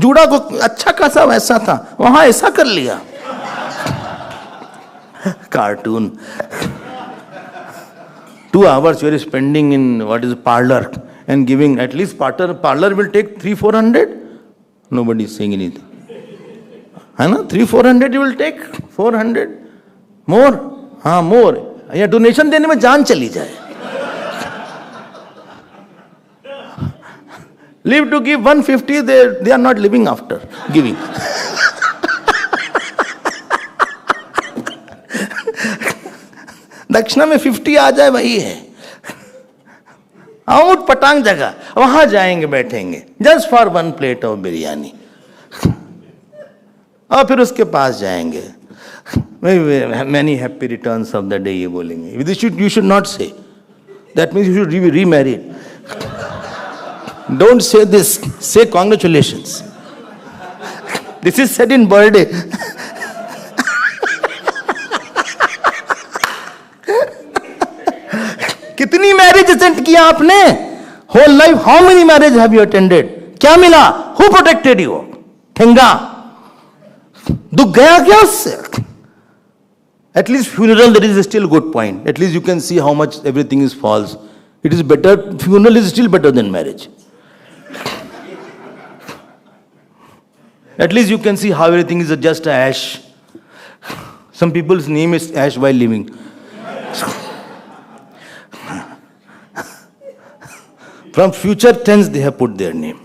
जूड़ा को अच्छा खासा वैसा था, वहां ऐसा कर लिया. Cartoon. 2 hours you are spending in what is parlor and giving, at least parlor will take 300-400. Nobody is saying anything. है ना, 300-400 you will take, 400 more. हाँ, more. या डोनेशन देने में जान चली जाए. Live to give 150, they are not living after giving. दक्षिणा में 50 आ जाए वही है. आउट पटांग जगह, वहां जाएंगे बैठेंगे, just for 1 plate of biryani. और फिर उसके पास जाएंगे, many happy returns of the day ये बोलेंगे. This you should not say. That means you should be remarried. Don't say this. Say congratulations. This is said in birthday. कितनी marriage attend किया आपने? Whole life, how many marriages have you attended? क्या मिला? Who protected you? ठेंगा. दुख गया क्या उससे? At least funeral, there is still a good point. At least you can see how much everything is false. It is better, funeral is still better than marriage. At least you can see how everything is just ash. Some people's name is ash while living. From future tense they have put their name.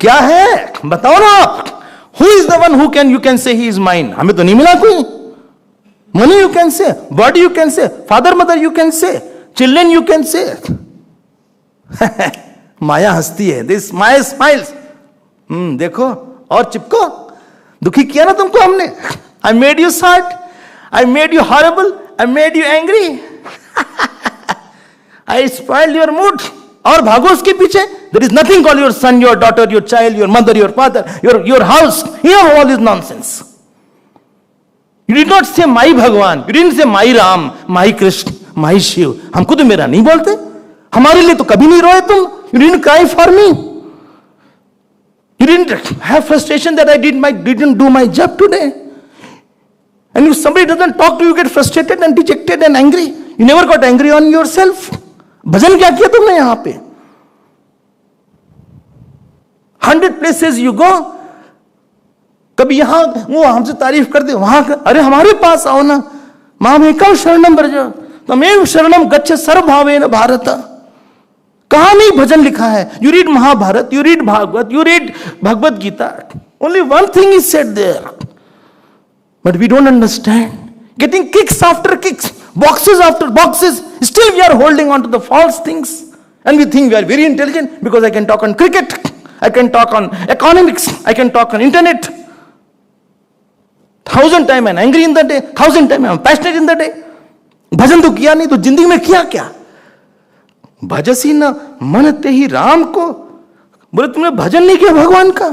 क्या है बताओ ना आप. Who is the one who you can say he is mine? हमें तो नहीं मिला कोई. Money you can say, body you can say, father mother you can say, children you can say. माया हंसती है. This Maya smiles. देखो और चिपको. दुखी किया ना तुमको हमने. I made you sad, I made you horrible, I made you angry. I spoiled your mood. और भागो उसके पीछे. There is nothing called your son, your daughter, your child, your mother, your father, your house. Here all this nonsense. You did not say my Bhagwan. You didn't say my Ram, my Krishna, my Shiv. हमको तो मेरा नहीं बोलते. हमारे लिए तो कभी नहीं रोए तुम. You didn't cry for me. You didn't have frustration that I didn't do my job today. And if somebody doesn't talk to you, you get frustrated and dejected and angry. You never got angry on yourself. भजन क्या किया तुमने यहां पे? 100 places you go. कभी यहां वो हमसे तारीफ कर दे, वहां अरे हमारे पास आओ ना. मामेकं शरणं व्रज तमेव शरणं गच्छ सर्वभावेन भारत. कहां नहीं भजन लिखा है? You read Mahabharat, you read Bhagavat, you read Bhagavad Gita. Only one thing is said there. But we don't understand. Getting kicks after kicks, boxes after boxes. Still we are holding on to the false things. And we think we are very intelligent because I can talk on cricket, I can talk on economics, I can talk on internet. 1,000 times I'm angry in the day, 1,000 times I'm passionate in the day. भजन तो किया नहीं तो जिंदगी में किया क्या? भजसी न मन ते ही राम को. बोले तुमने भजन नहीं किया भगवान का.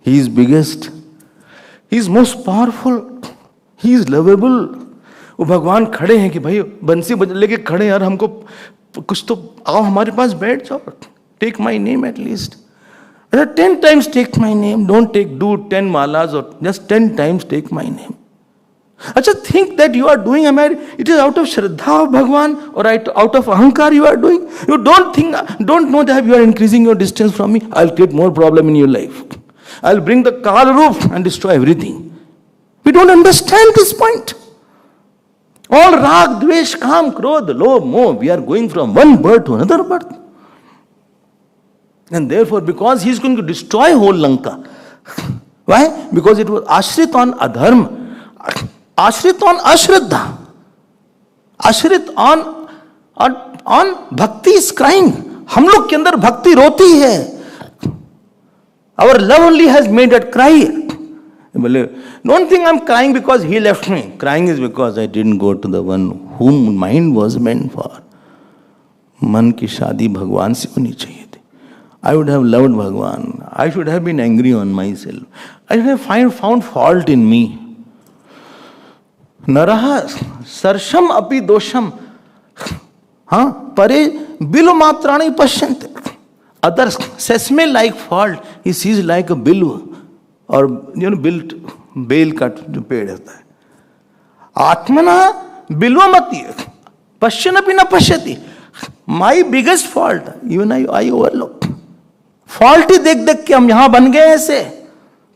He is biggest, He is most powerful, He is lovable. वो भगवान खड़े हैं कि भाई बंसी बज लेके खड़े यार, हमको कुछ तो आओ हमारे पास बैठ जाओ. Take my name at least. 10 times take my name. Don't do 10 malas or just 10 times take my name. Acha, think that you are doing it is out of Shraddha of Bhagwan or out of Ahankar you are doing. You don't know that you are increasing your distance from me. I'll create more problem in your life. I'll bring the Kal Roop and destroy everything. We don't understand this point. All Rag, Dvesh, Kam, Krodh, Lobh, Moh, we are going from one birth to another birth. And therefore, because he is going to destroy whole Lanka. Why? Because it was ashrit on adharma, ashrit on ashraddha, ashrit on bhakti is crying. हम लोग के अंदर भक्ति रोती है. Our love only has made it cry. Don't think I'm crying because he left me. Crying is because I didn't go to the one whom mind was meant for. मन की शादी भगवान से होनी चाहिए. I would have loved Bhagwan. I should have been angry on myself. I should have found fault in me. Naraha sarsham api dosham. Pare bilu matrani pashyante. Others sesame like fault. He sees like a bilu. Or built बेल का जो पेड़ होता है. आत्मना बिल्वमति पश्यन्नपि न पश्यति. My biggest fault, even I overlook. Fault ही देख देख के हम यहां बन गए, ऐसे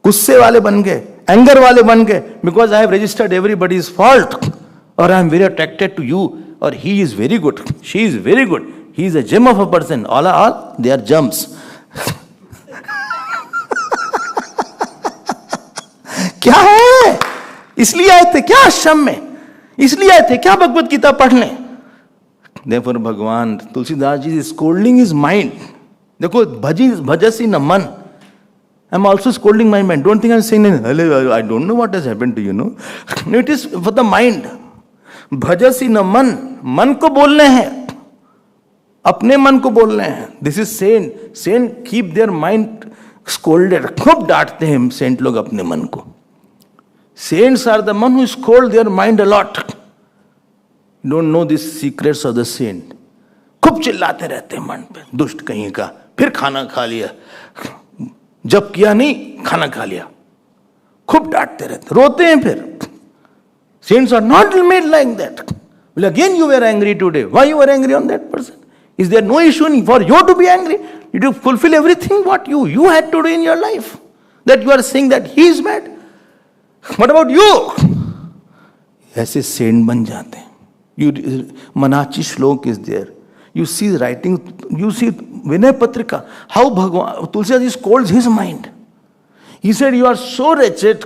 गुस्से वाले बन गए, एंगर वाले बन गए. Because I have registered everybody is fault, और I am very attracted to you, और he is very good, she is very good, he is a gem of a person, all they are gems. क्या है? इसलिए आए थे क्या आश्रम में? इसलिए आए थे क्या भगवत गीता पढ़ने? Therefore भगवान Tulsidas ji is scolding his mind. देखो भजसी न मन. I am also scolding my mind. Don't think I am saying, I don't know what has happened to you, no. No, it is for the mind. भजसी न मन. मन को बोलने हैं, अपने मन को बोलने हैं. This is saint. Saint keep their mind scolded. खूब डांटते हैं सेंट लोग अपने मन को. Saints are the one who scold their mind a lot. You don't know the secrets of the saint. खूब चिल्लाते रहते हैं मन पे, दुष्ट कहीं का. फिर खाना खा लिया, जब किया नहीं खाना खा लिया, खूब डांटते रहते, रोते हैं फिर. Saints are not made like that. Well, again you were angry today. Why you were angry on that person? Is there no issue for you to be angry? You to fulfill everything what you had to do in your life. That you are saying that he is bad. What about you? ऐसे Saint बन जाते हैं. You Manachi Shlok is there. You see writing, you see Vinay Patrika, how Bhagwan Tulsidas scolds his mind. He said, you are so wretched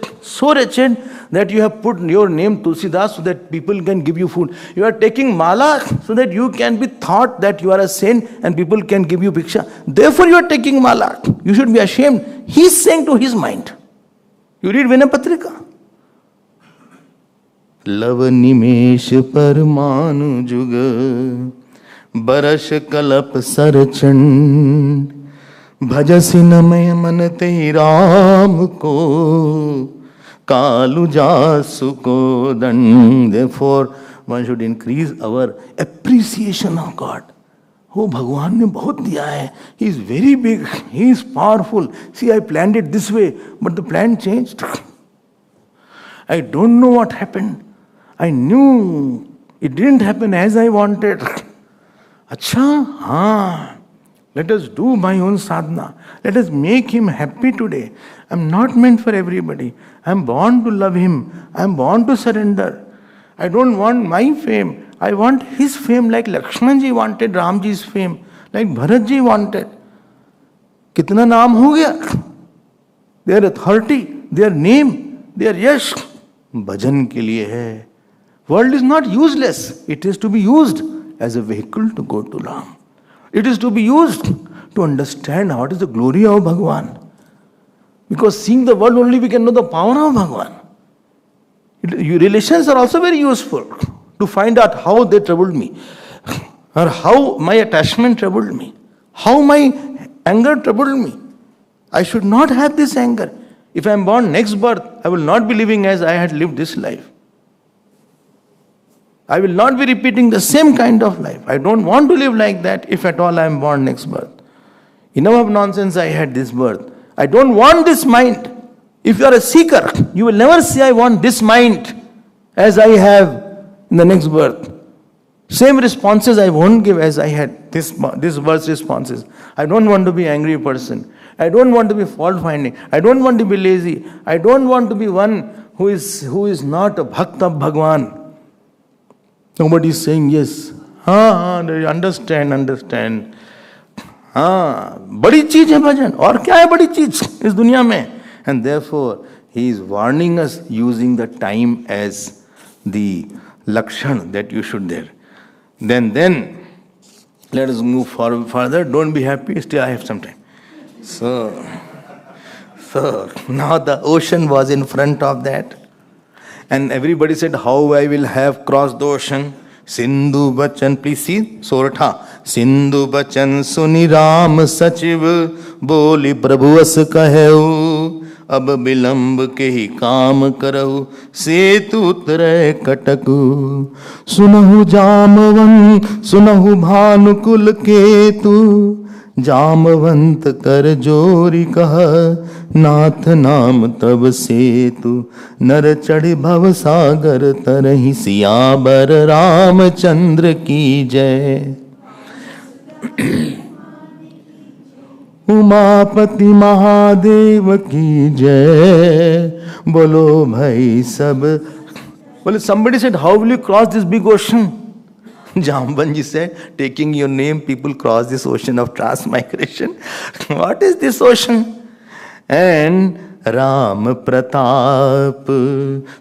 that you have put your name Tulsidas so that people can give you food. You are taking mala so that you can be thought that you are a saint and people can give you bhiksha. Therefore you are taking mala. You should be ashamed. He is saying to his mind. You read Vinay Patrika. लव निमेश परमाणु जुग बरस कलप सरचंड भजसि नमय मन ते राम को कालु जासु को दंड. Therefore one should increase our appreciation of God. Oh, भगवान ने बहुत दिया है. He is very big. He is powerful. See, I planned it this way, but the plan changed. I don't know what happened. I knew it didn't happen as I wanted. Acha, हाँ. Let us do my own sadhana. Let us make him happy today. I am not meant for everybody. I am born to love him. I am born to surrender. I don't want my fame. I want his fame like Lakshmanji wanted Ramji's fame, like Bharatji wanted. कितना नाम हो गया? Their authority, their name, their yash. भजन के लिए है. World is not useless. It is to be used as a vehicle to go to Ram. It is to be used to understand what is the glory of Bhagwan. Because seeing the world only we can know the power of Bhagwan. Your relations are also very useful to find out how they troubled me, or how my attachment troubled me, how my anger troubled me. I should not have this anger. If I am born next birth, I will not be living as I had lived this life. I will not be repeating the same kind of life. I don't want to live like that if at all I am born next birth. Enough of nonsense I had this birth. I don't want this mind. If you are a seeker, you will never say, I want this mind as I have in the next birth. Same responses I won't give as I had this birth's responses. I don't want to be an angry person. I don't want to be fault finding. I don't want to be lazy. I don't want to be one who is not a bhakt of Bhagwan. Nobody is saying yes. Understand. बड़ी चीज है भजन. और क्या है बड़ी चीज इस दुनिया में? And therefore he is warning us using the time as the lakshan that you should there. Then let us move forward further. Don't be happy. Still I have some time. So now the ocean was in front of that. And everybody said, how I will have crossed the ocean. Sindhu Bachan, please see, Soratha. Sindhu Bachan suni Ram Sachiv, Boli Prabhu as kaheu, Ab bilamb ke hi kaam karau, Setu utre kataku, Sunahu Jamvan, Sunahu Bhanukul Ketu, Jamwant कर जोरी कह नाथ नाम तब सेतु नर चढ़ी भव सागर तरहि सियावर रामचंद्र की जय. उमापति महादेव की जय. बोलो भाई सब. बोले somebody said, how will you cross this big ocean? Jambanji said, taking your name, people cross this ocean of transmigration. What is this ocean? And Ram Pratap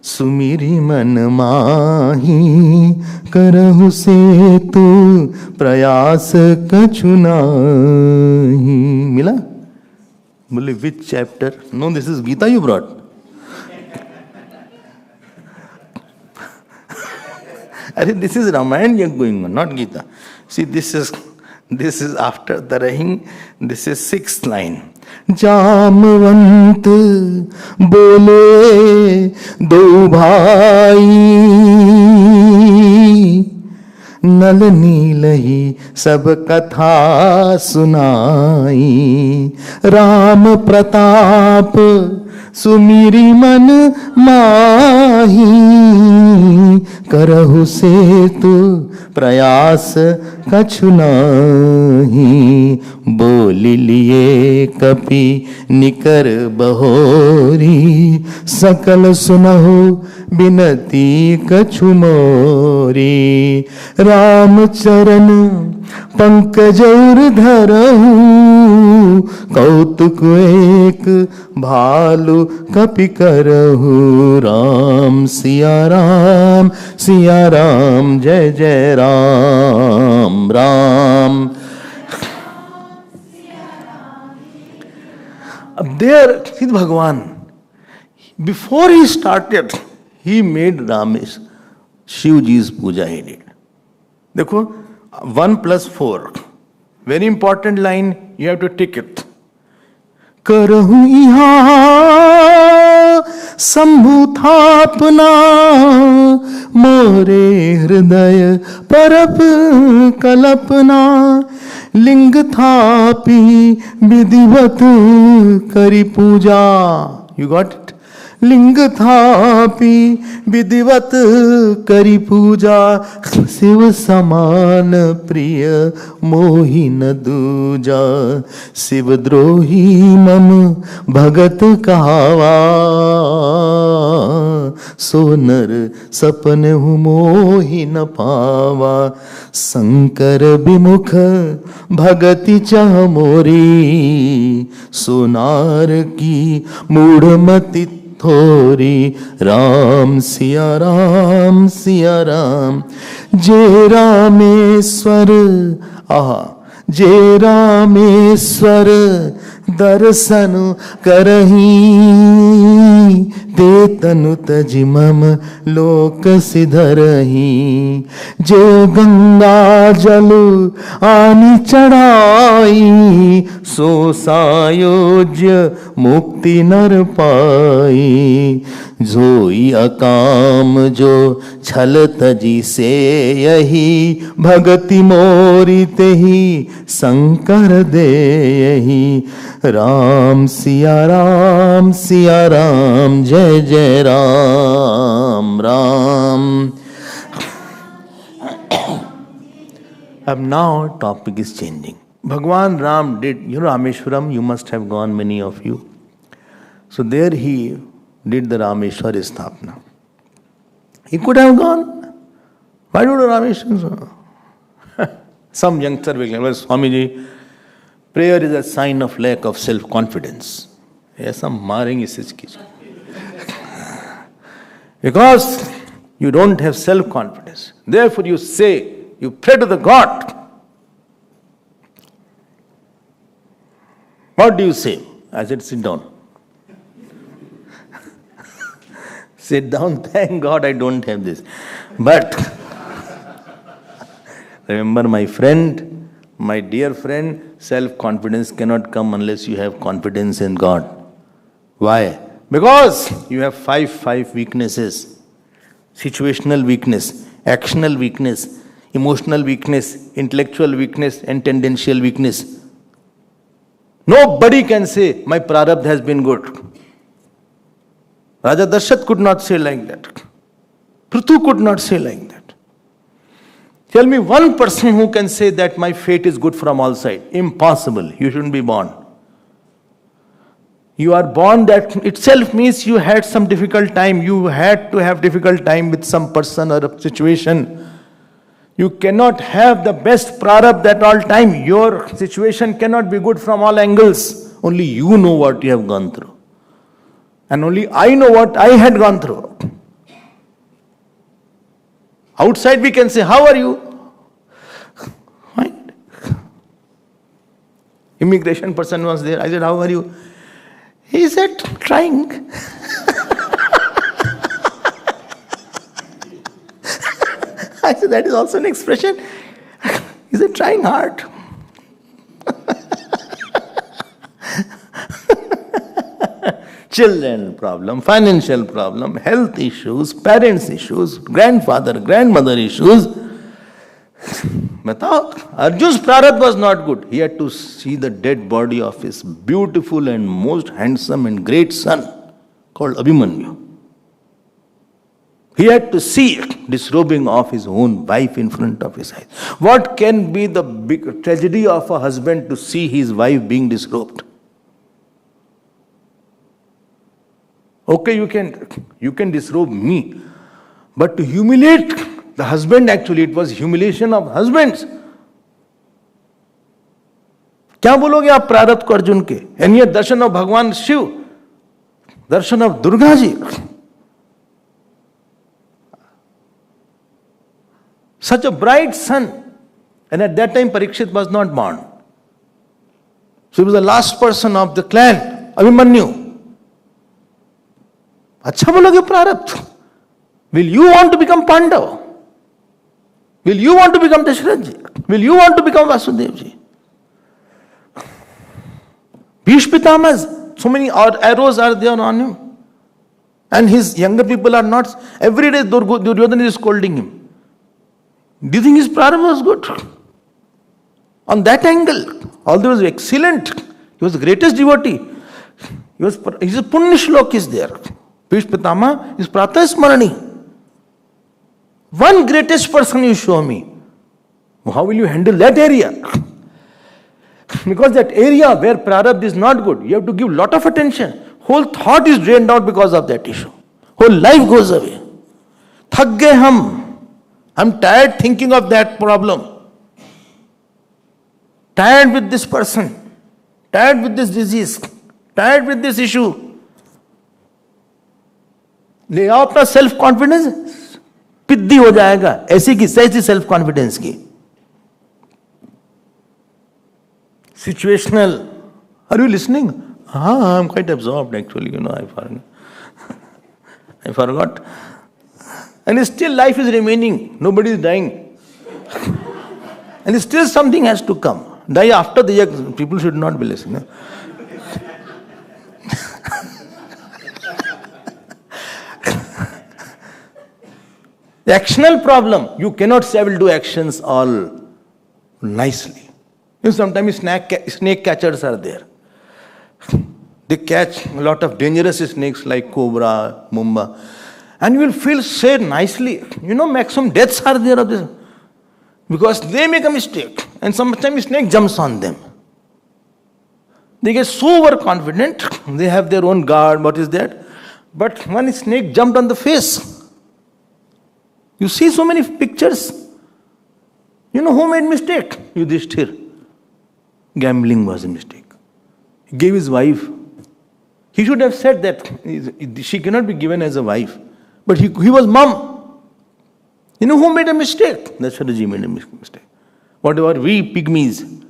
Sumiri Man Mahi Karahu Setu Prayas Kachunahi. Mila? Bole, which chapter? No, this is Gita you brought. I think this is Ramayana going on, not Gita. See, this is after the Rahing. This is 6th line. Jamwant बोले दो भाई नल नील ही सब कथा सुनाई. राम प्रताप सुमिरी मन माही, करहु सेतु प्रयास कछु नाही। बोली लिए कपि निकर बहोरी, सकल सुनहु बिनती कछु मोरी। राम चरण पंकज और धरहु, कौतुक एक भालु कपि करहु। राम सिया राम जय जय राम राम। अब there Sid Bhagwan, before he started, he made Ramesh, Shiv Ji's puja he did. देखो 1 + 4, very important line, you have to take it. करहु यहाँ शंभु थापना, मोरे हृदय परप कल्पना। लिंग थापी विधिवत करी पूजा, you got it? लिंग थापी विधिवत करी पूजा, शिव समान प्रिय मोहि न दूजा। शिव द्रोही मम भगत कहावा, सोनर सपन हूँ मोहि न पावा। शंकर विमुख भगति चह मोरी, सोनार की मूढ़मति थोरी। राम सिया राम जे रामेश्वर, आहा जे रामेश्वर दर्शन करही। ते तनु तजि मम लोक सिधरही। जे गंगा जल आनि चढ़ाई, सो सायोज्य मुक्ति नर पाई। जोई अकाम जो छल तजी से यही, भगति मोरी तेहि शंकर दे यही। राम सिया राम जय जय राम राम। अब now topic is changing. Bhagwan Ram did, Rameshwaram, you must have gone, many of you. So there he did the Rameshwar Sthapana. He could have gone. Why do the Rameshwar? Some youngster will say, well, Swamiji, prayer is a sign of lack of self-confidence. ऐसा मारेंगे इस चीज, because you don't have self-confidence. Therefore you say, you pray to the God. What do you say? I said, sit down. Sit down, thank God I don't have this. But remember, my friend, my dear friend, self-confidence cannot come unless you have confidence in God. Why? Because you have five weaknesses. Situational weakness, actional weakness, emotional weakness, intellectual weakness, and tendential weakness. Nobody can say, my prarabdha has been good. Raja Darshat could not say like that. Prithu could not say like that. Tell me one person who can say that my fate is good from all sides. Impossible. You shouldn't be born. You are born, that itself means you had some difficult time. You had to have difficult time with some person or a situation. You cannot have the best prarabdha at all time. Your situation cannot be good from all angles. Only you know what you have gone through. And only I know what I had gone through. Outside we can say, how are you? Fine. Immigration person was there. I said, how are you? He said, trying. I said, that is also an expression. He said, trying hard. Children problem, financial problem, health issues, parents issues, grandfather, grandmother issues. Arjun's prarabdha was not good. He had to see the dead body of his beautiful and most handsome and great son. called Abhimanyu. He had to see disrobing of his own wife in front of his eyes. What can be the big tragedy of a husband to see his wife being disrobed? Okay, you can disrobe me, but to humiliate the husband, actually it was humiliation of husbands. क्या बोलोगे आप प्रारब्ध को अर्जुन के? And yet darshan of Bhagwan Shiv, darshan of Durga ji, such a bright sun, and at that time Parikshit was not born. So he was the last person of the clan, Abhimanyu. अच्छा बोलोगे प्रारब्ध? Will you want to become Pandav? Will you want to become Dasharath ji? Will you want to become Vasudev ji? Bhishma Pitama's, so many arrows are there on him. And his younger people are not, every day Duryodhana is scolding him. Do you think his prarabdha was good? On that angle, although he was excellent, he was the greatest devotee. His Punya Shlok is there. Bhishma Pitama is Pratah Smarani. One greatest person you show me. How will you handle that area? Because that area where prarabdha is not good, you have to give lot of attention. Whole thought is drained out because of that issue. Whole life goes away. Thak gaye hum. I'm tired thinking of that problem. Tired with this person. Tired with this disease. Tired with this issue. ले आओ अपना self confidence, पिद्दी हो जाएगा ऐसी की sassy self confidence की. Situational. Are you listening? I'm quite absorbed actually, I forgot. And still life is remaining. Nobody is dying. And still something has to come. Die after the year, people should not be listening. The actional problem, you cannot say I will do actions all nicely. Sometimes snake catchers are there. They catch a lot of dangerous snakes like cobra, mumba. And you will feel say nicely. Maximum deaths are there of this. Because they make a mistake. And sometimes snake jumps on them. They get so overconfident. They have their own guard. What is that? But one snake jumped on the face. You see so many pictures. Who made mistake? Yudhishthir. Gambling was a mistake. He gave his wife. He should have said that she cannot be given as a wife. But he was mum. Who made a mistake? Dasharath made a mistake. Whatever we pygmies,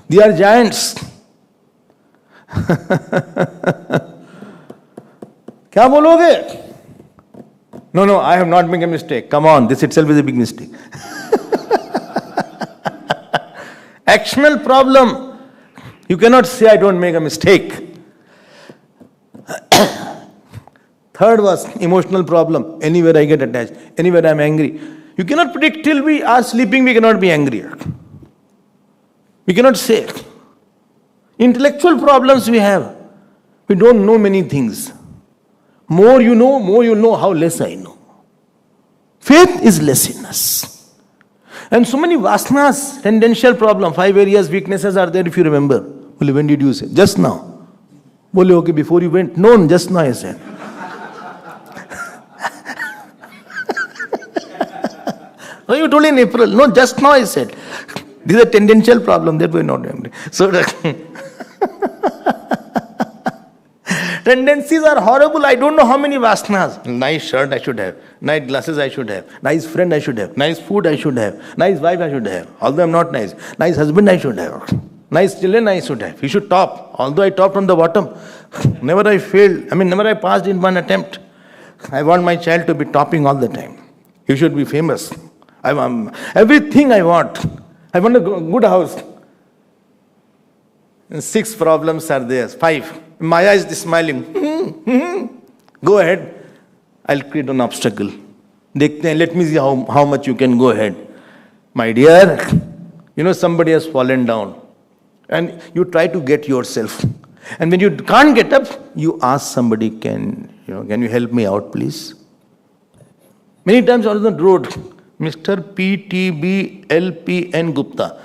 they are giants. क्या बोलोगे? No, I have not made a mistake. Come on, this itself is a big mistake. Actional problem. You cannot say I don't make a mistake. Third was emotional problem. Anywhere I get attached, anywhere I am angry. You cannot predict till we are sleeping, we cannot be angry. We cannot say. Intellectual problems we have. We don't know many things. More you know how less I know. Faith is less in us. And so many vasanas, tendential problem, 5 areas, weaknesses are there if you remember. When did you say? Just now. Okay, before you went? No, just now I said. No, you told in April. No, just now I said. This is a tendential problem, that we're not angry. So, tendencies are horrible. I don't know how many vasanas. Nice shirt I should have. Nice glasses I should have. Nice friend I should have. Nice food I should have. Nice wife I should have. Although I'm not nice. Nice husband I should have. Nice children I should have. He should top. Although I topped from the bottom. Never I failed. Never I passed in one attempt. I want my child to be topping all the time. He should be famous. I want everything I want. I want a good house. And 6 problems are there. 5. Maya is smiling. Go ahead. I'll create an obstacle. Let me see how much you can go ahead. My dear, somebody has fallen down. And you try to get yourself. And when you can't get up, you ask somebody, can you help me out, please? Many times on the road, Mr. PTBLPN Gupta.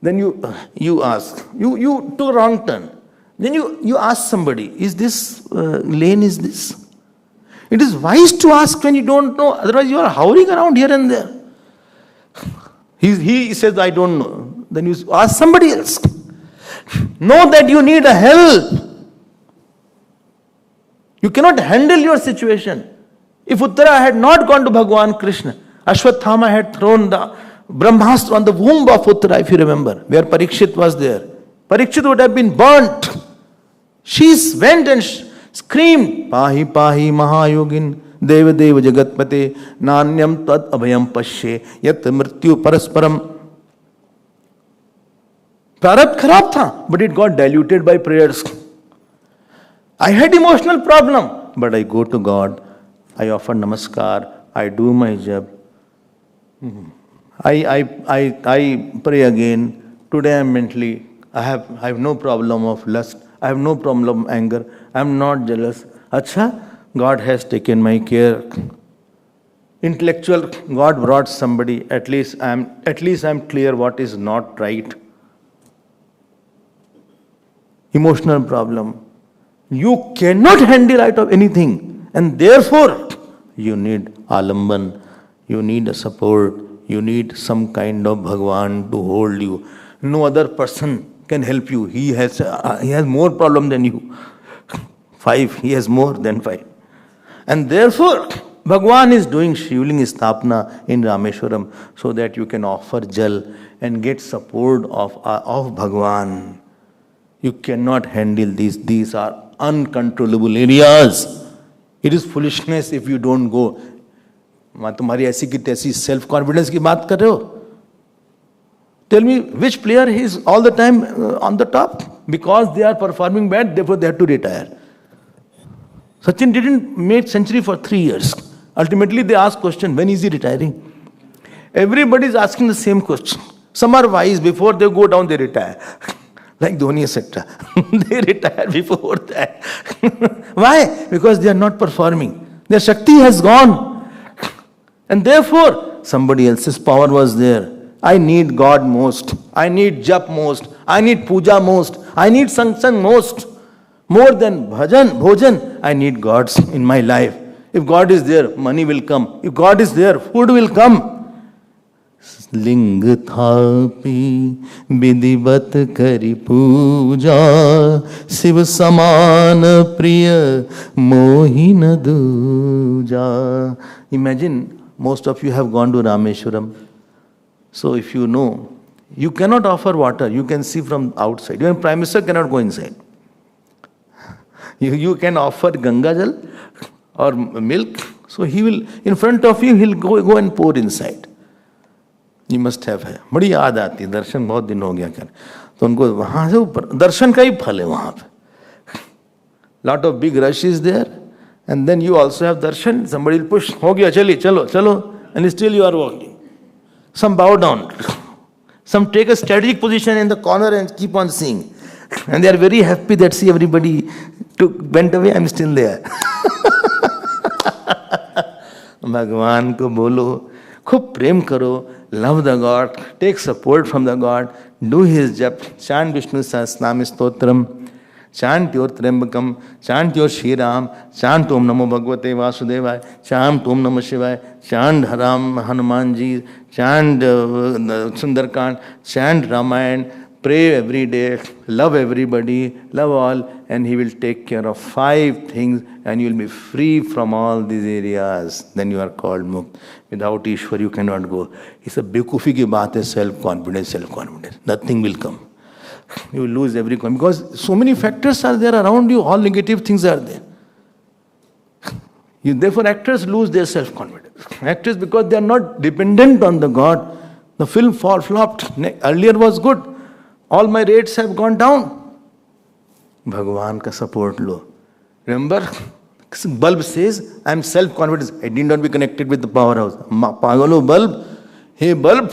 Then you ask, you took a wrong turn. Then you ask somebody, is this lane, is this? It is wise to ask when you don't know, otherwise you are hovering around here and there. He says, I don't know. Then you ask somebody else. Know that you need a help. You cannot handle your situation. If Uttara had not gone to Bhagavan Krishna, Ashwatthama had thrown the Brahmastra on the womb of Uttara, if you remember, where Parikshit was there. Parikshit would have been burnt. She went and screamed, Pahi Pahi Mahayogin, Deva Deva Jagatpate, Nanyam Tad Abhayam Pashe, Yat Mrityu Parasparam. Prarabdha kharab tha, but it got diluted by prayers. I had emotional problem, but I go to God, I offer namaskar, I do my job. I pray again. Today I am mentally, I have no problem of lust, I have no problem of anger, I am not jealous. Acha, God has taken my care. Intellectual, God brought somebody, at least I am clear what is not right. Emotional problem. You cannot handle out of anything, and therefore you need alamban, you need a support, you need some kind of Bhagwan to hold you. No other person can help you. He has more problem than you. 5, he has more than 5. And therefore, Bhagwan is doing Shivling Sthapna in Rameshwaram so that you can offer jal and get support of Bhagwan. You cannot handle these. These are uncontrollable areas. It is foolishness if you don't go. तुम्हारी ऐसी की तैसी self confidence की बात कर रहे हो? Tell me which player is all the time on the top? Because they are performing bad, therefore they have to retire. Sachin didn't make century for 3 years. Ultimately they ask question, when is he retiring? Everybody is asking the same question. Some are wise, before they go down they retire. Like Dhoni, etc. They retire before that. Why? Because they are not performing. Their Shakti has gone. And therefore, somebody else's power was there. I need God most. I need Jap most. I need Puja most. I need Sangsang most. More than Bhajan, I need gods in my life. If God is there, money will come. If God is there, food will come. लिंग थापी विधिवत करि पूजा शिव समान प्रिय मोहि न दूजा. Imagine, most of you have gone to Rameshwaram. So if you know, you cannot offer water. You can see from outside. Even Prime Minister cannot go inside. You can offer Ganga Jal or milk. So he will, in front of you, he'll go and pour inside. You must have है. बड़ी याद आती है, दर्शन बहुत दिन हो गया कर, तो उनको वहाँ से ऊपर दर्शन का ही फल है वहाँ पे. Lot of big rush is there, and then you also have darshan. Somebody will push, हो गया, चलिए, चलो, and still you are walking. Some bow down, some take a strategic position in the corner and keep on seeing, and they are very happy that see everybody went away, I am still there. भगवान को बोलो, खूब प्रेम करो, love the God, take support from the God, do his jap, chant Vishnu Sahasranam Stotram, chant your Trembakam, chant your Shri Ram, chant Om Namo Bhagavate Vasudevaya, chant Om Namo Shivaya, chant Haram Hanumanji, chant Sundarkand, chant Ramayana, pray every day, love everybody, love all, and he will take care of 5 things and you will be free from all these areas. Then you are called Mukt. Without Ishwar you cannot go. It's a bekufi ki baat hai, self-confidence. Nothing will come. You will lose every confidence. Because so many factors are there around you, all negative things are there. Therefore actors lose their self-confidence. Actors, because they are not dependent on the God. The film flopped. Earlier was good. All my rates have gone down. Bhagwan ka support lo. Remember, bulb says, I am self-confident. I need not be connected with the powerhouse. Pagalo bulb, hey bulb,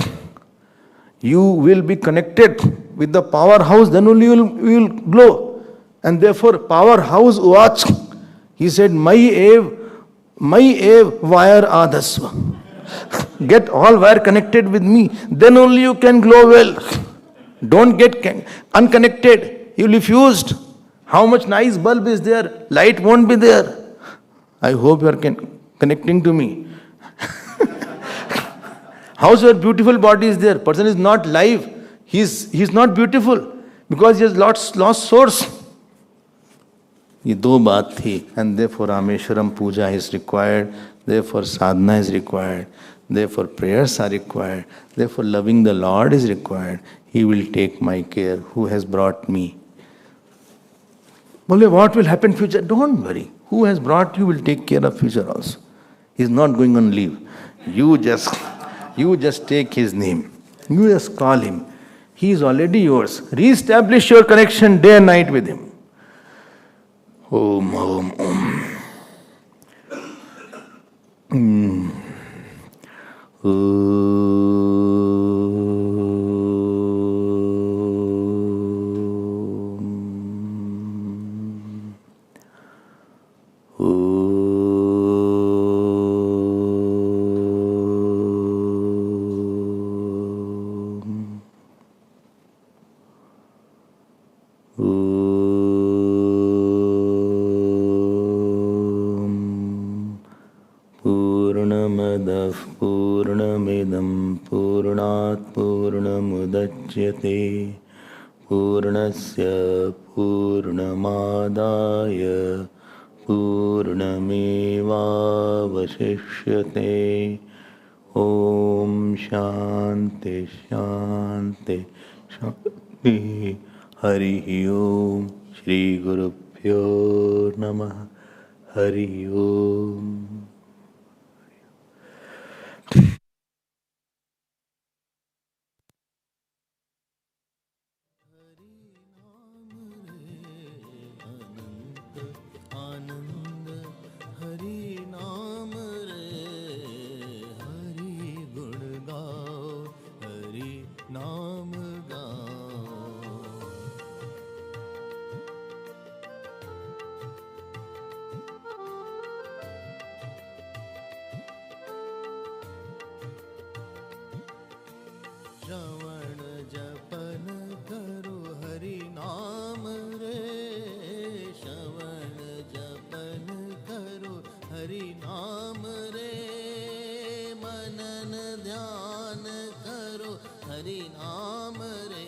you will be connected with the powerhouse, then only you will glow. And therefore, powerhouse watch. He said, my ev wire adasva. Get all wire connected with me. Then only you can glow well. Don't get unconnected. You will be fused. How much nice bulb is there? Light won't be there. I hope you are connecting to me. How's your beautiful body is there? Person is not live. He's not beautiful because he has lost source. ये दो बात थी. And therefore Rameshwaram puja is required. Therefore sadhana is required. Therefore prayers are required. Therefore loving the Lord is required. He will take my care. Who has brought me? Well, what will happen in future? Don't worry. Who has brought you will take care of future also. He's not going on leave. You just take his name. You just call him. He is already yours. Re-establish your connection day and night with him. Om, Om, Om. Purnamidam Purnat Purnamudachyate Purnasya Purnamadaya Purnamevavashishyate. Om Shanti Shanti Shanti. Hari Om. Shri Guru Pyo Namah. Hari Om. श्रवण जपन करो हरि नाम रे, श्रवण जपन करो हरि नाम रे, मनन ध्यान करो हरि नाम रे,